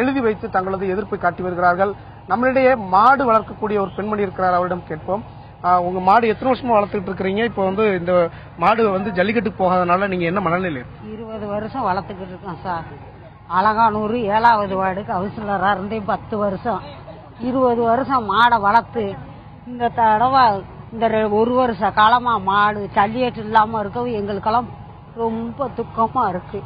எழுதி வைத்து தங்களது எதிர்ப்பை காட்டி வருகிறார்கள். நம்மளிடையே மாடு வளர்க்கக்கூடிய ஒரு பெண்மணி இருக்கிறார், அவரிடம் கேட்போம். உங்க மாடு எத்தனை வருஷமா வளர்த்துட்டு இருக்கிறீங்க? இப்போ இந்த மாடு ஜல்லிக்கட்டுக்கு போகாதனால நீங்க என்ன மனநிலை? 20 வருஷம் வளர்த்துக்கிட்டு இருக்கோம் சார். அலங்காநல்லூர் 7வது வார்டு கவுன்சிலரா இருந்தே 10 வருஷம். 20 வருஷம் மாடை வளர்த்து இந்த தடவை இந்த 1 வருஷ காலமா மாடு ஜல்லிக்கட்டு இல்லாம இருக்கவும் எங்களுக்கெல்லாம் ரொம்ப துக்கமா இருக்கு.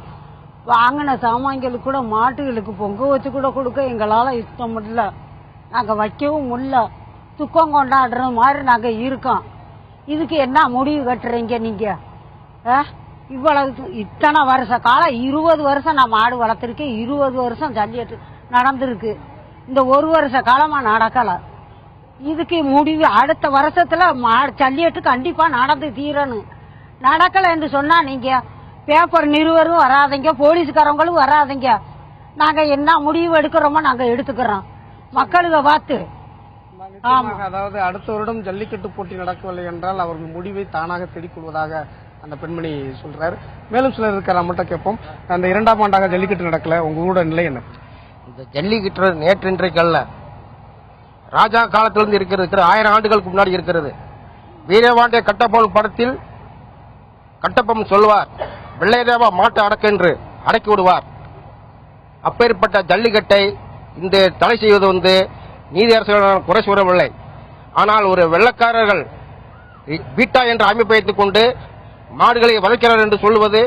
வாங்கின சாமான்களுக்கு கூட மாட்டுகளுக்கு பொங்க வச்சு கூட கொடுக்க எங்களால இஷ்டம் இல்ல. நாங்க வைக்கவும் முடியல. துக்கம் கொண்டாடுற மாதிரி நாங்க இருக்கோம். இதுக்கு என்ன முடிவு கட்டுறீங்க நீங்க? இவ்வளவு இத்தனை வருஷ காலம் 20 வருஷம் நான் மாடு வளர்த்திருக்கேன். 20 வருஷம் ஜல்லிக்கட்டு நடந்திருக்கு. இந்த 1 வருஷ காலமா நடக்கல. இதுக்கு முடிவு அடுத்த வருஷத்துல ஜல்லிக்கட்டு கண்டிப்பா நடந்து தீரணும். நடக்கல என்று சொன்னா நீங்க பேப்பர் நிருபரும் வராதீங்க, போலீஸ்காரங்களும் வராதீங்க. நாங்க என்ன முடிவு எடுக்கிறோமோ நாங்க எடுத்துக்கிறோம் மக்களுக்கு பார்த்து. அதாவது அடுத்த வருடம் ஜல்லிக்கட்டு போட்டி நடக்கவில்லை என்றால் அவர்கள் முடிவை தானாக தேடிக்கொள்வதாக அந்த பெண்மணி சொல்றாரு. மேலும் சிலர் இருக்கிற நம்மகிட்ட கேட்போம். அந்த 2ஆம் ஆண்டாக ஜல்லிக்கட்டு நடக்கல, உங்களோட நிலை என்ன? இந்த ஜல்லிக்கட்டு நேற்று இன்றைக்கு அல்ல, ராஜா காலத்திலிருந்து இருக்கிறது. 1000 ஆண்டுகளுக்கு முன்னாடி இருக்கிறது. வீரபாண்டிய கட்டபொம்மன் படத்தில் கட்டபொம்மன் சொல்வார், வெள்ளையதேவா மாட்டு அடக்கென்று அடக்கி விடுவார். அப்பேற்பட்ட ஜல்லிக்கட்டை இந்த தடை செய்வது நீதியரசர்கள் குறை கூறவில்லை. ஆனால் ஒரு வெள்ளக்காரர்கள் பீட்டா என்ற அமைப்பை வைத்துக் கொண்டு மாடுகளை வளர்க்கிறார் என்று சொல்வது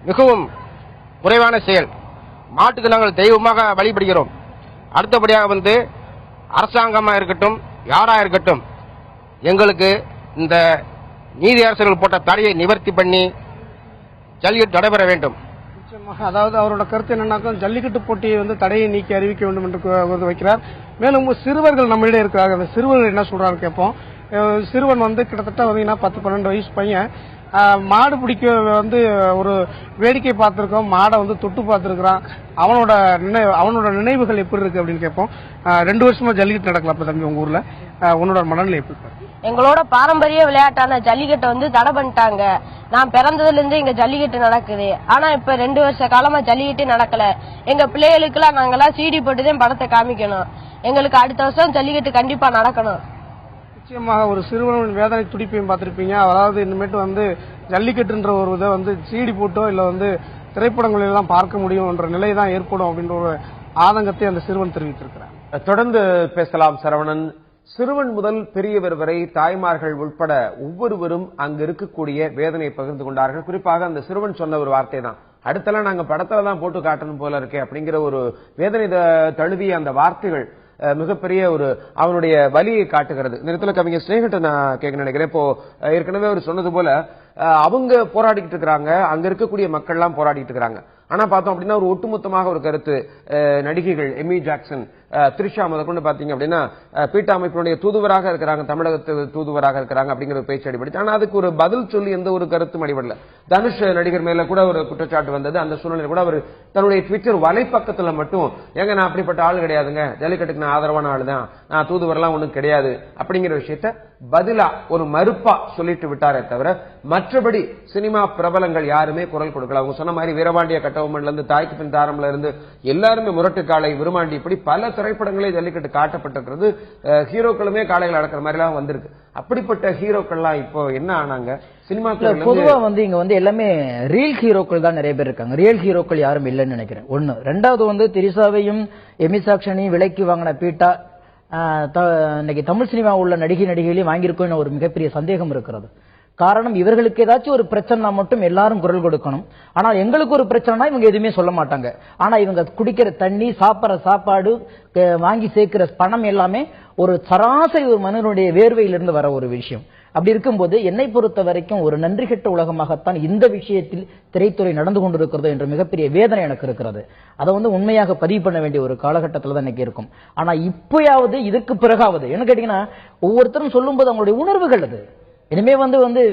மிகவும் குறைவான செயல். மாட்டுக்கு நாங்கள் தெய்வமாக வழிபடுகிறோம். அடுத்தபடியாக அரசாங்கமாக இருக்கட்டும், யாரா இருக்கட்டும், எங்களுக்கு இந்த நீதியரசர்கள் போட்ட தடையை நிவர்த்தி பண்ணி ஜல்லிக்கட்டு நடைபெற வேண்டும். அதாவது அவரோட கருத்து என்னன்னா, ஜல்லிக்கட்டு போட்டியை தடையை நீக்கி அறிவிக்க வேண்டும் என்று வைக்கிறார். மேலும் சிறுவர்கள் நம்மளிடையே இருக்கிறார்கள். அந்த சிறுவர்கள் என்ன சொல்றாரு கேட்போம். சிறுவன் கிட்டத்தட்ட 10-12 வயசு பையன் மாடு பிடிக்க ஒரு வேடிக்கை பார்த்திருக்கோம். மாடை தொட்டு பார்த்திருக்கிறான். அவனோட நினைவுகள் எப்படி இருக்கு அப்படின்னு கேட்போம். 2 வருஷமா ஜல்லிக்கட்டு நடக்கல. அப்ப தம்பி உங்க ஊர்ல உன்னோட மனநிலை எப்படி? எங்களோட பாரம்பரிய விளையாட்டான ஜல்லிக்கட்டை தடை பண்ணிட்டாங்க. நான் பிறந்ததுல இருந்து இங்க ஜல்லிக்கட்டு நடக்குது. ஆனா இப்ப 2 வருஷ காலமா ஜல்லிக்கட்டு நடக்கல. எங்க பிள்ளைகளுக்கெல்லாம் நாங்கெல்லாம் சீடி போட்டுதான் படத்தை காமிக்கணும். எங்களுக்கு அடுத்த வருஷம் ஜல்லிக்கட்டு கண்டிப்பா நடக்கணும். நிச்சயமாக ஒரு சிறுவனின் வேதனை துடிப்பையும் பார்த்திருப்பீங்க. அதாவது இனிமேட்டு ஜல்லிக்கட்டுன்ற ஒரு இதை சீடி போட்டோ இல்ல திரைப்படங்களெல்லாம் பார்க்க முடியும் என்ற நிலை தான் ஏற்படும் அப்படின்ற ஒரு ஆதங்கத்தை அந்த சிறுவன் தெரிவித்திருக்கிறார். தொடர்ந்து பேசலாம் சரவணன். சிறுவன் முதல் பெரியவர் வரை தாய்மார்கள் உட்பட ஒவ்வொருவரும் அங்கு இருக்கக்கூடிய வேதனையை பகிர்ந்து கொண்டார்கள். குறிப்பாக அந்த சிறுவன் சொன்ன ஒரு வார்த்தை தான், அடுத்தெல்லாம் நாங்க படத்துல தான் போட்டு காட்டணும் போல இருக்கே அப்படிங்கிற ஒரு வேதனை தழுவிய அந்த வார்த்தைகள் மிகப்பெரிய ஒரு அவனுடைய வலியை காட்டுகிறது. இந்த இடத்துல கவிஞர் ஸ்னேகத்தை நான் கேட்க நினைக்கிறேன். இப்போ ஏற்கனவே அவர் சொன்னது போல அவங்க போராடிக்கிட்டு இருக்கிறாங்க, அங்க இருக்கக்கூடிய மக்கள் எல்லாம் போராடிட்டு இருக்காங்க. ஆனா பார்த்தோம் அப்படின்னா ஒரு ஒட்டுமொத்தமாக ஒரு கருத்து, நடிகைகள் எமி ஜாக்சன், த்ரிஷா முதற்கொண்டு பாத்தீங்க அப்படின்னா பீட்டா அமைப்பினுடைய தூதுவராக இருக்கிறாங்க, தமிழகத்து தூதுவராக இருக்கிறாங்க அப்படிங்கிற பேச்சு அடிபடுச்சு. ஆனா அதுக்கு ஒரு பதில் சொல்லி எந்த ஒரு கருத்தும் அடிபடல. தனுஷ் நடிகர் மேல கூட ஒரு குற்றச்சாட்டு வந்தது. அந்த சூழ்நிலை கூட அவர் தன்னுடைய ட்விட்டர் வலைப்பக்கத்துல மட்டும் ஏங்க நான் அப்படிப்பட்ட ஆள் கிடையாதுங்க, ஜல்லிக்கட்டுக்கு நான் ஆதரவான ஆள் தான், நான் தூதுவரெல்லாம் ஒண்ணும் கிடையாது அப்படிங்கிற விஷயத்த பதிலா ஒரு மறுப்பா சொல்லிட்டு விட்டாரே தவிர மற்றபடி சினிமா பிரபலங்கள் யாருமே குரல் கொடுக்கல. அவங்க சொன்ன மாதிரி வீரபாண்டிய கட்டபொம்மன்ல இருந்து தாய்க்கு பின் தாரம்ல இருந்து எல்லாருமே முரட்டுக்காளை, விருமாண்டி, இப்படி பல திரைப்படங்களே ஜல்லிக்கட்டு காட்டப்பட்டிருக்கிறது. ஹீரோக்களுமே காளைகள் அடக்கிற மாதிரி எல்லாம் வந்திருக்கு. அப்படிப்பட்ட ஹீரோக்கள்லாம் இப்போ என்ன ஆனாங்க? சினிமாக்கள் பொதுவா இங்க எல்லாமே ரியல் ஹீரோக்கள் தான் நிறைய பேர் இருக்காங்க, ரியல் ஹீரோக்கள் யாரும் இல்லைன்னு நினைக்கிறேன். ஒண்ணு. ரெண்டாவது திரிசாவையும் எமிசாக்ஷனையும் விலைக்கு வாங்கின பீட்டா இன்னைக்கு தமிழ் சினிமா உள்ள நடிகைகளையும் வாங்கியிருக்கோம் ஒரு மிகப்பெரிய சந்தேகம் இருக்கிறது. காரணம், இவர்களுக்கு ஏதாச்சும் ஒரு பிரச்சனை மட்டும் எல்லாரும் குரல் கொடுக்கணும். ஆனா எங்களுக்கு ஒரு பிரச்சனைனா இவங்க எதுவுமே சொல்ல மாட்டாங்க. ஆனா இவங்க குடிக்கிற தண்ணி, சாப்பிட்ற சாப்பாடு, வாங்கி சேர்க்கிற பணம் எல்லாமே ஒரு சராசரி ஒரு மனிதனுடைய வேர்வையிலிருந்து வர ஒரு விஷயம். அப்படி இருக்கும்போது என்னை பொறுத்த வரைக்கும் ஒரு நன்றி கெட்ட உலகமாகத்தான் இந்த விஷயத்தில் திரைத்துறை நடந்து கொண்டிருக்கிறது என்ற மிகப்பெரிய வேதனை எனக்கு இருக்கிறது. அதை உண்மையாக பதிவு பண்ண வேண்டிய ஒரு காலகட்டத்தில் தான் எனக்கு இருக்கும். ஆனா இப்பயாவது இதுக்கு பிறகாவது என்ன கேட்டீங்கன்னா, ஒவ்வொருத்தரும் சொல்லும் போது அவங்களுடைய உணர்வுகள் அது இனிமே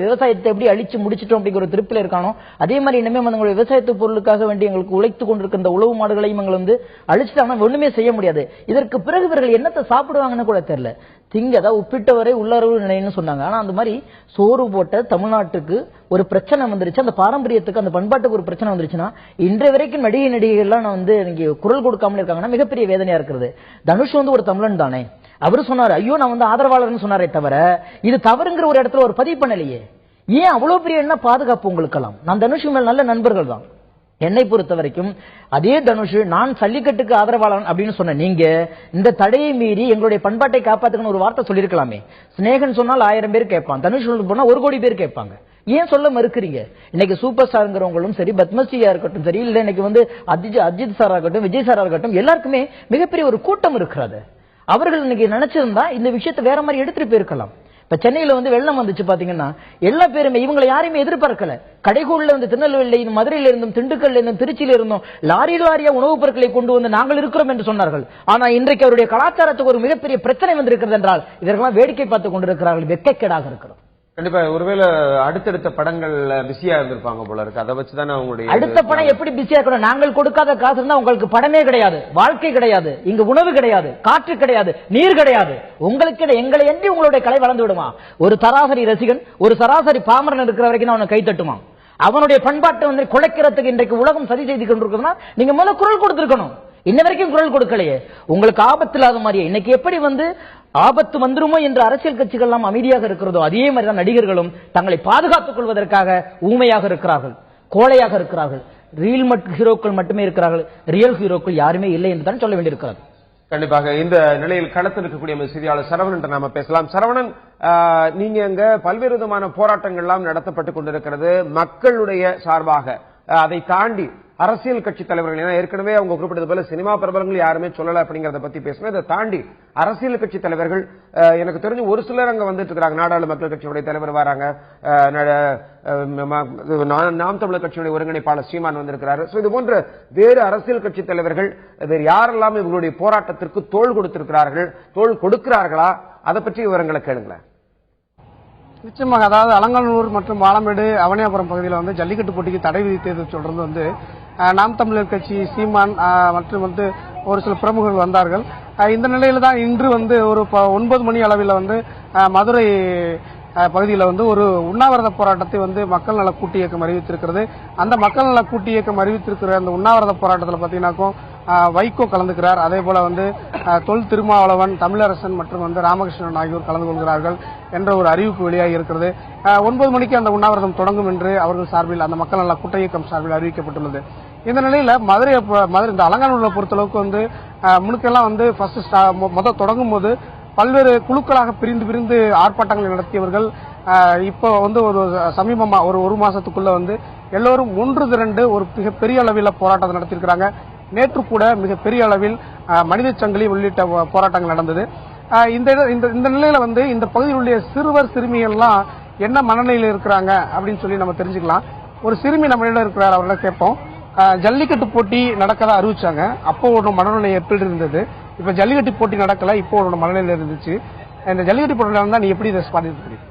விவசாயத்தை எப்படி அழிச்சு முடிச்சிட்டோம் அப்படிங்கிற ஒரு திருப்பில இருக்கானோ அதே மாதிரி இனிமே உங்களுடைய விவசாயத்து பொருளுக்காக வேண்டி எங்களுக்கு உழைத்து கொண்டிருக்கிற இந்த உழவு மாடுகளையும் எங்களை அழிச்சிட்டாங்கன்னா ஒண்ணுமே செய்ய முடியாது. இதற்கு பிறகு இவர்கள் என்னத்தை சாப்பிடுவாங்கன்னு கூட தெரியல. அதாவது உப்பிட்டவரை உள்ளரவு நிலைன்னு சொன்னாங்க. ஆனா அந்த மாதிரி சோறு போட்ட தமிழ்நாட்டுக்கு ஒரு பிரச்சனை வந்துருச்சு, அந்த பாரம்பரியத்துக்கு அந்த பண்பாட்டுக்கு ஒரு பிரச்சனை வந்துருச்சுன்னா இன்றைய வரைக்கும் நடிகைகள்லாம் நீங்க குரல் கொடுக்காமலே இருக்காங்கன்னா மிகப்பெரிய வேதனையா இருக்கிறது. தனுஷ் ஒரு தமிழன் தானே, அவரு சொன்னாரு ஐயோ நான் ஆதரவாளர்னு சொன்னாரே தவிர இது தவறுங்கிற ஒரு இடத்துல ஒரு பதிவு பண்ணலையே. ஏன் அவ்வளவு பெரிய என்ன பாதுகாப்பு உங்களுக்கெல்லாம்? நான் தனுஷ் மேல் நல்ல நண்பர்கள் தான். என்னை பொறுத்த வரைக்கும் அதே தனுஷ் நான் ஜல்லிக்கட்டுக்கு ஆதரவாளன் அப்படின்னு சொன்ன நீங்க இந்த தடையை மீறி எங்களுடைய பண்பாட்டை காப்பாத்துக்கணும் ஒரு வார்த்தை சொல்லிருக்கலாமே. ஸ்னேகன் சொன்னால் 1000 பேர் கேட்பான், தனுஷ் போனா 1 கோடி பேர் கேட்பாங்க. ஏன் சொல்ல மறுக்கிறீங்க? இன்னைக்கு சூப்பர் ஸ்டார்ங்கிறவங்களும் சரி, பத்மஸ்ரீயா இருக்கட்டும் சரி, இல்ல இன்னைக்கு அஜித் சாரா இருக்கட்டும், விஜய் சாரா இருக்கட்டும், எல்லாருக்குமே மிகப்பெரிய ஒரு கூட்டம் இருக்கிறது. அவர்கள் இன்னைக்கு நினைச்சிருந்தா இந்த விஷயத்தை வேற மாதிரி எடுத்துட்டு போயிருக்கலாம். இப்ப சென்னையில வெள்ளம் வந்துச்சு பாத்தீங்கன்னா எல்லா பேருமே இவங்களை யாரையுமே எதிர்பார்க்கல. கடைகூழ்ல திருநெல்வேலியிலும், மதுரையில இருந்தும், திண்டுக்கல்ல இருந்தும், திருச்சியில இருந்தும் லாரியா உணவுப் பொருட்களை கொண்டு நாங்கள் இருக்கிறோம் என்று சொன்னார்கள். ஆனா இன்றைக்கு அவருடைய கலாச்சாரத்துக்கு ஒரு மிகப்பெரிய பிரச்சனை வந்திருக்கிறது என்றால் இதற்கெல்லாம் வேடிக்கை பார்த்துக் கொண்டிருக்கிறார்கள். வெட்கக்கேடாக இருக்கிறோம். கண்டிப்பா ஒருவேளை அடுத்தடுத்த படங்கள் பிஸியா இருந்திருப்பாங்க போல இருக்கு. அதை வச்சுதானே அவங்களுடைய அடுத்த படம் எப்படி பிஸியா இருக்கணும்? நாங்கள் கொடுக்காத காசு இருந்தா உங்களுக்கு படமே கிடையாது, வாழ்க்கை கிடையாது, இங்க உணவு கிடையாது, காற்று கிடையாது, நீர் கிடையாது. உங்களுக்கு எங்களை என்று உங்களுடைய கலை வளர்ந்து விடுமா? ஒரு சராசரி ரசிகன், ஒரு சராசரி பாமரன் இருக்கிற வரைக்கும் அவனை கை தட்டுமா? அவனுடைய பண்பாட்டை குலைக்கிறதுக்கு இன்றைக்கு உலகம் சதி செய்து கொண்டிருக்கிறதுனா நீங்க முதல்ல குரல் கொடுத்திருக்கணும். இன்ன வரைக்கும் குரல் கொடுக்கலையே. உங்களுக்கு ஆபத்து இல்லாத மாதிரியே இன்னைக்கு எப்படி ஆபத்து வந்துருமோ என்று அரசியல் கட்சிகள் எல்லாம் அமைதியாக இருக்கிறதோ அதே மாதிரிதான் நடிகர்களும் தங்களை பாதுகாத்துக் கொள்வதற்காக ஊமையாக இருக்கிறார்கள், கோழையாக இருக்கிறார்கள். ரியல் ஹீரோக்கள் மட்டுமே இருக்கிறார்கள், ரியல் ஹீரோக்கள் யாருமே இல்லை என்று தான் சொல்ல வேண்டியிருக்கிறது. கண்டிப்பாக இந்த நிலையில் களத்தில் இருக்கக்கூடிய செய்தியாளர் சரவணன் நாம பேசலாம். சரவணன், நீங்க அங்க பல்வேறு விதமான போராட்டங்கள் எல்லாம் நடத்தப்பட்டு கொண்டிருக்கிறது மக்களுடைய சார்பாக. அதை தாண்டி அரசியல் கட்சி தலைவர்கள், ஏன்னா ஏற்கனவே அவங்க குறிப்பிட்டது போல சினிமா பிரபலங்கள் யாருமே சொல்லல அப்படிங்கறத பத்தி பேசணும். இதை தாண்டி அரசியல் கட்சி தலைவர்கள் எனக்கு தெரிஞ்சு ஒரு சிலர் அங்க வந்துட்டு இருக்காங்க. நாடாளு மக்கள் கட்சியுடைய தலைவர் வராங்க, நாம் தமிழர் கட்சியுடைய ஒருங்கிணைப்பாளர் சீமான் வந்திருக்கிறாரு. இது போன்ற வேறு அரசியல் கட்சி தலைவர்கள் வேறு யாரெல்லாம் இவங்களுடைய போராட்டத்திற்கு தோள் கொடுத்திருக்கிறார்கள், தோள் கொடுக்கிறார்களா? அதை பற்றி விவரங்களை கேளுங்களேன். நிச்சயமாக, அதாவது அலங்காநல்லூர் மற்றும் வாளமேடு, அவனியாபுரம் பகுதியில் ஜல்லிக்கட்டு போட்டிக்கு தடை விதித்தது சொல்றது நாம் தமிழர் கட்சி சீமான் மற்றும் ஒரு சில பிரமுகர்கள் வந்தார்கள். இந்த நிலையில தான் இன்று ஒரு 9 மணி அளவில் மதுரை பகுதியில் ஒரு உண்ணாவிரத போராட்டத்தை மக்கள் நல கூட்டு இயக்கம் அறிவித்திருக்கிறது. அந்த மக்கள் நல கூட்டு இயக்கம் அறிவித்திருக்கிற அந்த உண்ணாவிரத போராட்டத்தில் பார்த்தீங்கன்னாக்கும் வைகோ கலந்துக்கிறார். அதே போல தொல் திருமாவளவன், தமிழரசன் மற்றும் ராமகிருஷ்ணன் ஆகியோர் கலந்து கொள்கிறார்கள் என்ற ஒரு அறிவிப்பு வெளியாகி இருக்கிறது. 9 மணிக்கு அந்த உண்ணாவிரதம் தொடங்கும் என்று அவர்கள் சார்பில், அந்த மக்கள் நல கூட்ட இயக்கம் சார்பில் அறிவிக்கப்பட்டுள்ளது. இந்த நிலையில மதுரை இந்த அலங்காநல்லூரை பொறுத்தளவுக்கு முழுக்கெல்லாம் ஃபர்ஸ்ட் தொடங்கும் போது பல்வேறு குழுக்களாக பிரிந்து ஆர்ப்பாட்டங்களை நடத்தியவர்கள் இப்போ வந்து ஒரு சமீபமா ஒரு மாசத்துக்குள்ள வந்து எல்லோரும் ஒன்று திரண்டு ஒரு மிகப்பெரிய அளவில் போராட்டத்தை நடத்தியிருக்கிறாங்க. நேற்று கூட மிகப்பெரிய அளவில் மனித சங்கிலி உள்ளிட்ட போராட்டங்கள் நடந்தது. இந்த நிலையில வந்து இந்த பகுதியில் உள்ள சிறுவர் சிறுமிகள்லாம் என்ன மனநிலையில் இருக்கிறாங்க அப்படின்னு சொல்லி நம்ம தெரிஞ்சுக்கலாம். ஒரு சிறுமி நம்ம இருக்கிறார், அவர்களை கேட்போம். ஜல்லிக்கட்டு போட்டி நடக்கதா அறிவிச்சாங்க, அப்போ ஒரு மனநிலை எப்படி இருந்தது? இப்ப ஜல்லிக்கட்டு போட்டி நடக்கல, இப்போ ஒரு மனநிலை இருந்துச்சு. இந்த ஜல்லிக்கட்டு போட்டியில இருந்தா நீ எப்படி இதை பாதிக்க?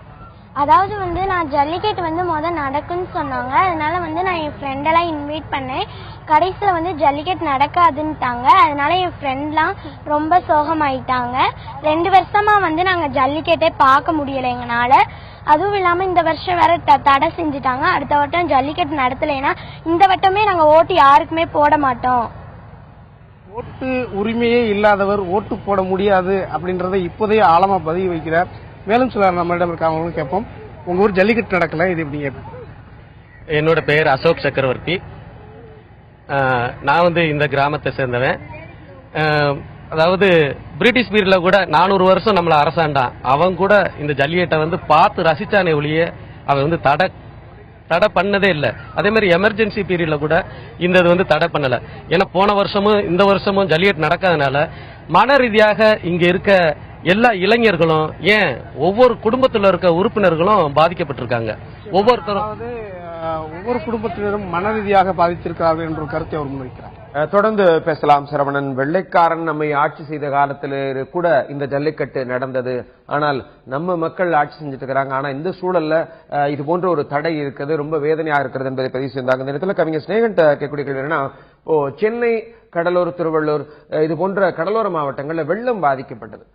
அதாவது வந்து நான் ஜல்லிக்கட்டு வந்து நடக்குன்னு சொன்னாங்க. அதனால வந்து நான் என் ஃப்ரெண்டெல்லாம் இன்வைட் பண்ணேன். கடைசியில் வந்து ஜல்லிக்கட்டு நடக்காதுன்ட்டாங்க. அதனால என் ஃப்ரெண்ட்லாம் ரொம்ப சோகமாயிட்டாங்க. 2 வருஷமா வந்து நாங்கள் ஜல்லிக்கட்டே பார்க்க முடியலை எங்களால. அதுவும் இல்லாமல் இந்த வருஷம் வேற தடை செஞ்சுட்டாங்க. அடுத்த வட்டம் ஜல்லிக்கட்டு நடத்தலைன்னா இந்த வட்டமே நாங்கள் ஓட்டு யாருக்குமே போட மாட்டோம். ஓட்டு உரிமையே இல்லாதவர் ஓட்டு போட முடியாது அப்படின்றத இப்போதைய ஆழமா பதிவு வைக்கிறார். மேலும் சில நம்மளிடம் இருக்காங்களும் கேட்போம். உங்க ஊர் ஜல்லிக்கட்டு நடக்கல, இது எப்படி? என்னோட பெயர் அசோக் சக்கரவர்த்தி. நான் வந்து இந்த கிராமத்தை சேர்ந்தவன். அதாவது பிரிட்டிஷ் பீரியட்ல கூட 400 வருஷம் நம்மள அரசாண்டான். அவன் கூட இந்த ஜல்லிக்கட்டை வந்து பார்த்து ரசிச்சானே ஒழிய அவன் வந்து தடை பண்ணதே இல்லை. அதே மாதிரி எமர்ஜென்சி பீரியட்ல கூட இந்த இது வந்து தடை பண்ணல. ஏன்னா போன வருஷமும் இந்த வருஷமும் ஜல்லிக்கட்டு நடக்காதனால மன ரீதியாக இங்க இருக்க எல்லா இளைஞர்களும், ஏன் ஒவ்வொரு குடும்பத்தில் இருக்க உறுப்பினர்களும் பாதிக்கப்பட்டிருக்காங்க. ஒவ்வொரு குடும்பத்தினரும் மன ரீதியாக பாதித்திருக்கிறார்கள் என்ற கருத்தை அவர் முன்வைக்கிறார். தொடர்ந்து பேசலாம். சரவணன், வெள்ளைக்காரன் நம்மை ஆட்சி செய்த காலத்தில் கூட இந்த ஜல்லிக்கட்டு நடந்தது. ஆனால் நம்ம மக்கள் ஆட்சி செஞ்சுட்டு இருக்கிறாங்க. ஆனா இந்த சூழல்ல இது போன்ற ஒரு தடை இருக்கிறது ரொம்ப வேதனையா இருக்கிறது என்பதை பதிவு செய்தாங்க. இந்த இடத்துல கவிஞர் ஸ்நேகன் கேட்கக்கூடிய கேள்வி என்னன்னா, சென்னை, கடலூர், திருவள்ளூர் இது போன்ற கடலோர மாவட்டங்கள்ல வெள்ளம் பாதிக்கப்பட்டது.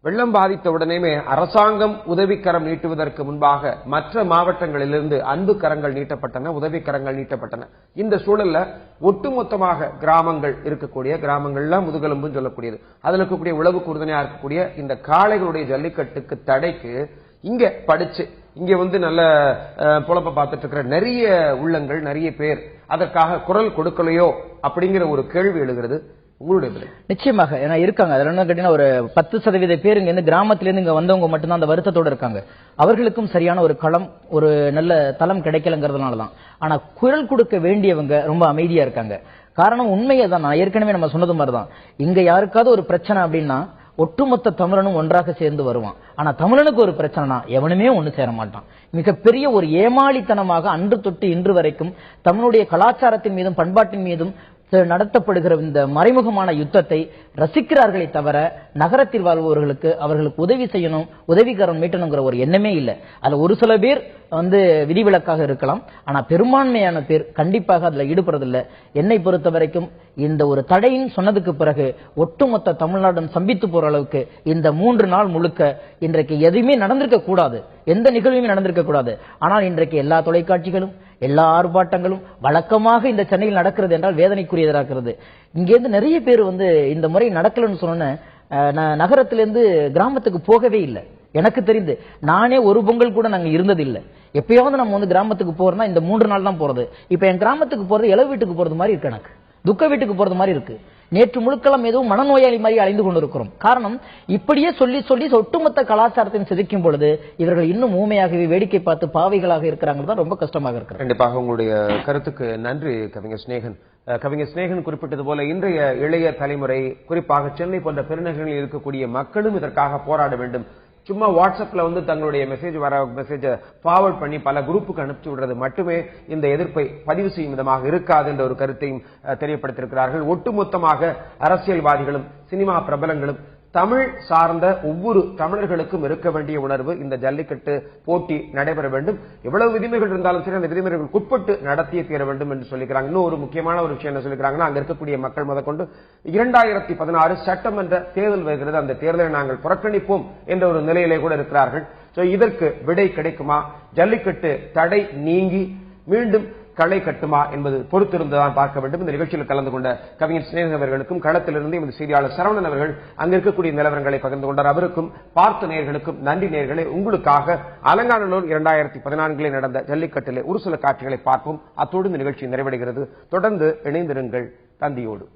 வெள்ளம் பாதித்த உடனேயுமே அரசாங்கம் உதவிக்கரம் நீட்டுவதற்கு முன்பாக மற்ற மாவட்டங்களிலிருந்து அன்பு கரங்கள் நீட்டப்பட்டன, உதவிக்கரங்கள் நீட்டப்பட்டன. இந்த சூழல்ல ஒட்டுமொத்தமாக கிராமங்கள் இருக்கக்கூடிய கிராமங்கள்லாம் முதுகெலும்புன்னு சொல்லக்கூடியது, அதுல இருக்கக்கூடிய உழவுக்கு உறுதுணையா இருக்கக்கூடிய இந்த காளைகளுடைய ஜல்லிக்கட்டுக்கு தடைக்கு இங்க படிச்சு இங்க வந்து நல்ல பொழப்ப பார்த்துட்டு இருக்கிற நிறைய உள்ளங்கள், நிறைய பேர் அதற்காக குரல் கொடுக்கலையோ அப்படிங்கிற ஒரு கேள்வி எழுகிறது. நிச்சயமாக ஏன்னா இருக்காங்க. அதுல என்ன கேட்டீங்கன்னா ஒரு 10% பேர் இங்க இருந்து கிராமத்திலிருந்து இங்க வந்தவங்க மட்டும்தான் அந்த வருத்தத்தோட இருக்காங்க. அவர்களுக்கும் சரியான ஒரு களம், ஒரு நல்ல தளம் கிடைக்கலங்கிறதுனாலதான். ஆனா குரல் கொடுக்க வேண்டியவங்க ரொம்ப அமைதியா இருக்காங்க. காரணம் உண்மையை தான், நான் ஏற்கனவே நம்ம சொன்னது மாதிரிதான். இங்க யாருக்காவது ஒரு பிரச்சனை அப்படின்னா ஒட்டுமொத்த தமிழனும் ஒன்றாக சேர்ந்து வருவான். ஆனா தமிழனுக்கு ஒரு பிரச்சனைனா எவனுமே ஒண்ணு சேர மாட்டான். மிகப்பெரிய ஒரு ஏமாளித்தனமாக அன்று தொட்டு இன்று வரைக்கும் தமிழுடைய கலாச்சாரத்தின் மீதும் பண்பாட்டின் மீதும் நடத்தப்படுகிற இந்த மறைமுகமான யுத்தத்தை ரசிக்கிறார்களே தவிர நகரத்தில் வாழ்பவர்களுக்கு அவர்களுக்கு உதவி செய்யணும், உதவிகரம் மீட்டணுங்கிற ஒரு எண்ணமே இல்லை. அதுல ஒரு சில பேர் வந்து விதிவிலக்காக இருக்கலாம். ஆனா பெரும்பான்மையான பேர் கண்டிப்பாக அதுல ஈடுபடுறதில்லை. என்னை பொறுத்த வரைக்கும் இந்த ஒரு தடையின் சொன்னதுக்கு பிறகு ஒட்டுமொத்த தமிழ்நாடும் சம்பித்து போற அளவுக்கு இந்த 3 நாள் முழுக்க இன்றைக்கு எதுவுமே நடந்திருக்க கூடாது, எந்த நிகழ்வுமே நடந்திருக்க கூடாது. ஆனால் இன்றைக்கு எல்லா தொலைக்காட்சிகளும் எல்லா ஆர்ப்பாட்டங்களும் வழக்கமாக இந்த சென்னையில் நடக்கிறது என்றால் வேதனைக்குரியதாக இருக்கிறது. இங்கேருந்து நிறைய பேர் வந்து இந்த முறை நடக்கலன்னு சொன்ன நகரத்திலிருந்து கிராமத்துக்கு போகவே இல்லை. எனக்கு தெரிந்து நானே ஒரு பொங்கல் கூட நாங்க இருந்தது இல்லை. எப்பயாவது நம்ம வந்து கிராமத்துக்கு போறோம்னா இந்த 3 நாள் தான் போறது. இப்ப என் கிராமத்துக்கு போறது இளவு வீட்டுக்கு போறது மாதிரி இருக்கு, எனக்கு துக்க வீட்டுக்கு போறது மாதிரி இருக்கு. நேற்று முழுக்கலாம் ஏதோ மனநோயாளி மாதிரி அலைந்து கொண்டிருக்கிறோம். காரணம் இப்படியே சொல்லி சொல்லி ஒட்டுமொத்த கலாச்சாரத்தை சிதைக்கும் பொழுது இவர்கள் இன்னும் ஊமையாகவே வேடிக்கை பார்த்து பாவைகளாக இருக்கிறாங்க தான் ரொம்ப கஷ்டமாக இருக்கு. கண்டிப்பாக உங்களுடைய கருத்துக்கு நன்றி கவிஞர் ஸ்நேகன். கவிஞர் ஸ்நேகன் குறிப்பிட்டது போல இன்றைய இளைய தலைமுறை, குறிப்பாக சென்னை போன்ற பெருநகரங்களில் இருக்கக்கூடிய மக்களும் இதற்காக போராட வேண்டும். சும்மா வாட்ஸ்அப்ல வந்து தங்களுடைய மெசேஜ் ஃபார்வர்ட் பண்ணி பல குரூப்புக்கு அனுப்பிச்சு விடுறது மட்டுமே இந்த எதிர்ப்பை பதிவு செய்யும் விதமாக இருக்காது என்ற ஒரு கருத்தையும் தெரியப்படுத்தியிருக்கிறார்கள். ஒட்டுமொத்தமாக அரசியல்வாதிகளும் சினிமா பிரபலங்களும் தமிழ் சார்ந்த ஒவ்வொரு தமிழர்களுக்கும் இருக்க வேண்டிய உணர்வு, இந்த ஜல்லிக்கட்டு போட்டி நடைபெற வேண்டும், எவ்வளவு விதிமுறைகள் இருந்தாலும் சரி அந்த விதிமுறைகளுக்கு உட்பட்டு நடத்தியே தீர வேண்டும் என்று சொல்லிக்கிறாங்க. இன்னும் ஒரு முக்கியமான ஒரு விஷயம் என்ன சொல்லிக்கிறாங்கன்னா, அங்க இருக்கக்கூடிய மக்கள் முதற்கொண்டு 2016 சட்டமன்ற தேர்தல் வருகிறது, அந்த தேர்தலை நாங்கள் புறக்கணிப்போம் என்ற ஒரு நிலையிலே கூட இருக்கிறார்கள். இதற்கு விடை கிடைக்குமா? ஜல்லிக்கட்டு தடை நீங்கி மீண்டும் களை கட்டுமா என்பது பொறுத்திருந்துதான் பார்க்க வேண்டும். இந்த நிகழ்ச்சியில் கலந்து கொண்ட கவிஞர் ஸ்நேகன் அவர்களுக்கும் களத்திலிருந்து எமது செய்தியாளர் சரவணன் அவர்கள் அங்க இருக்கக்கூடிய நிலவரங்களை பகிர்ந்து கொண்டார். அவருக்கும் பார்த்த நேயர்களுக்கும் நன்றி. நேயர்களே, உங்களுக்காக அலங்காநல்லூர் 2014 நடந்த ஜல்லிக்கட்டிலே ஒரு சில காட்சிகளை பார்ப்போம். அத்தோடு இந்த நிகழ்ச்சி நிறைவடைகிறது. தொடர்ந்து இணைந்திருங்கள் தந்தியோடு.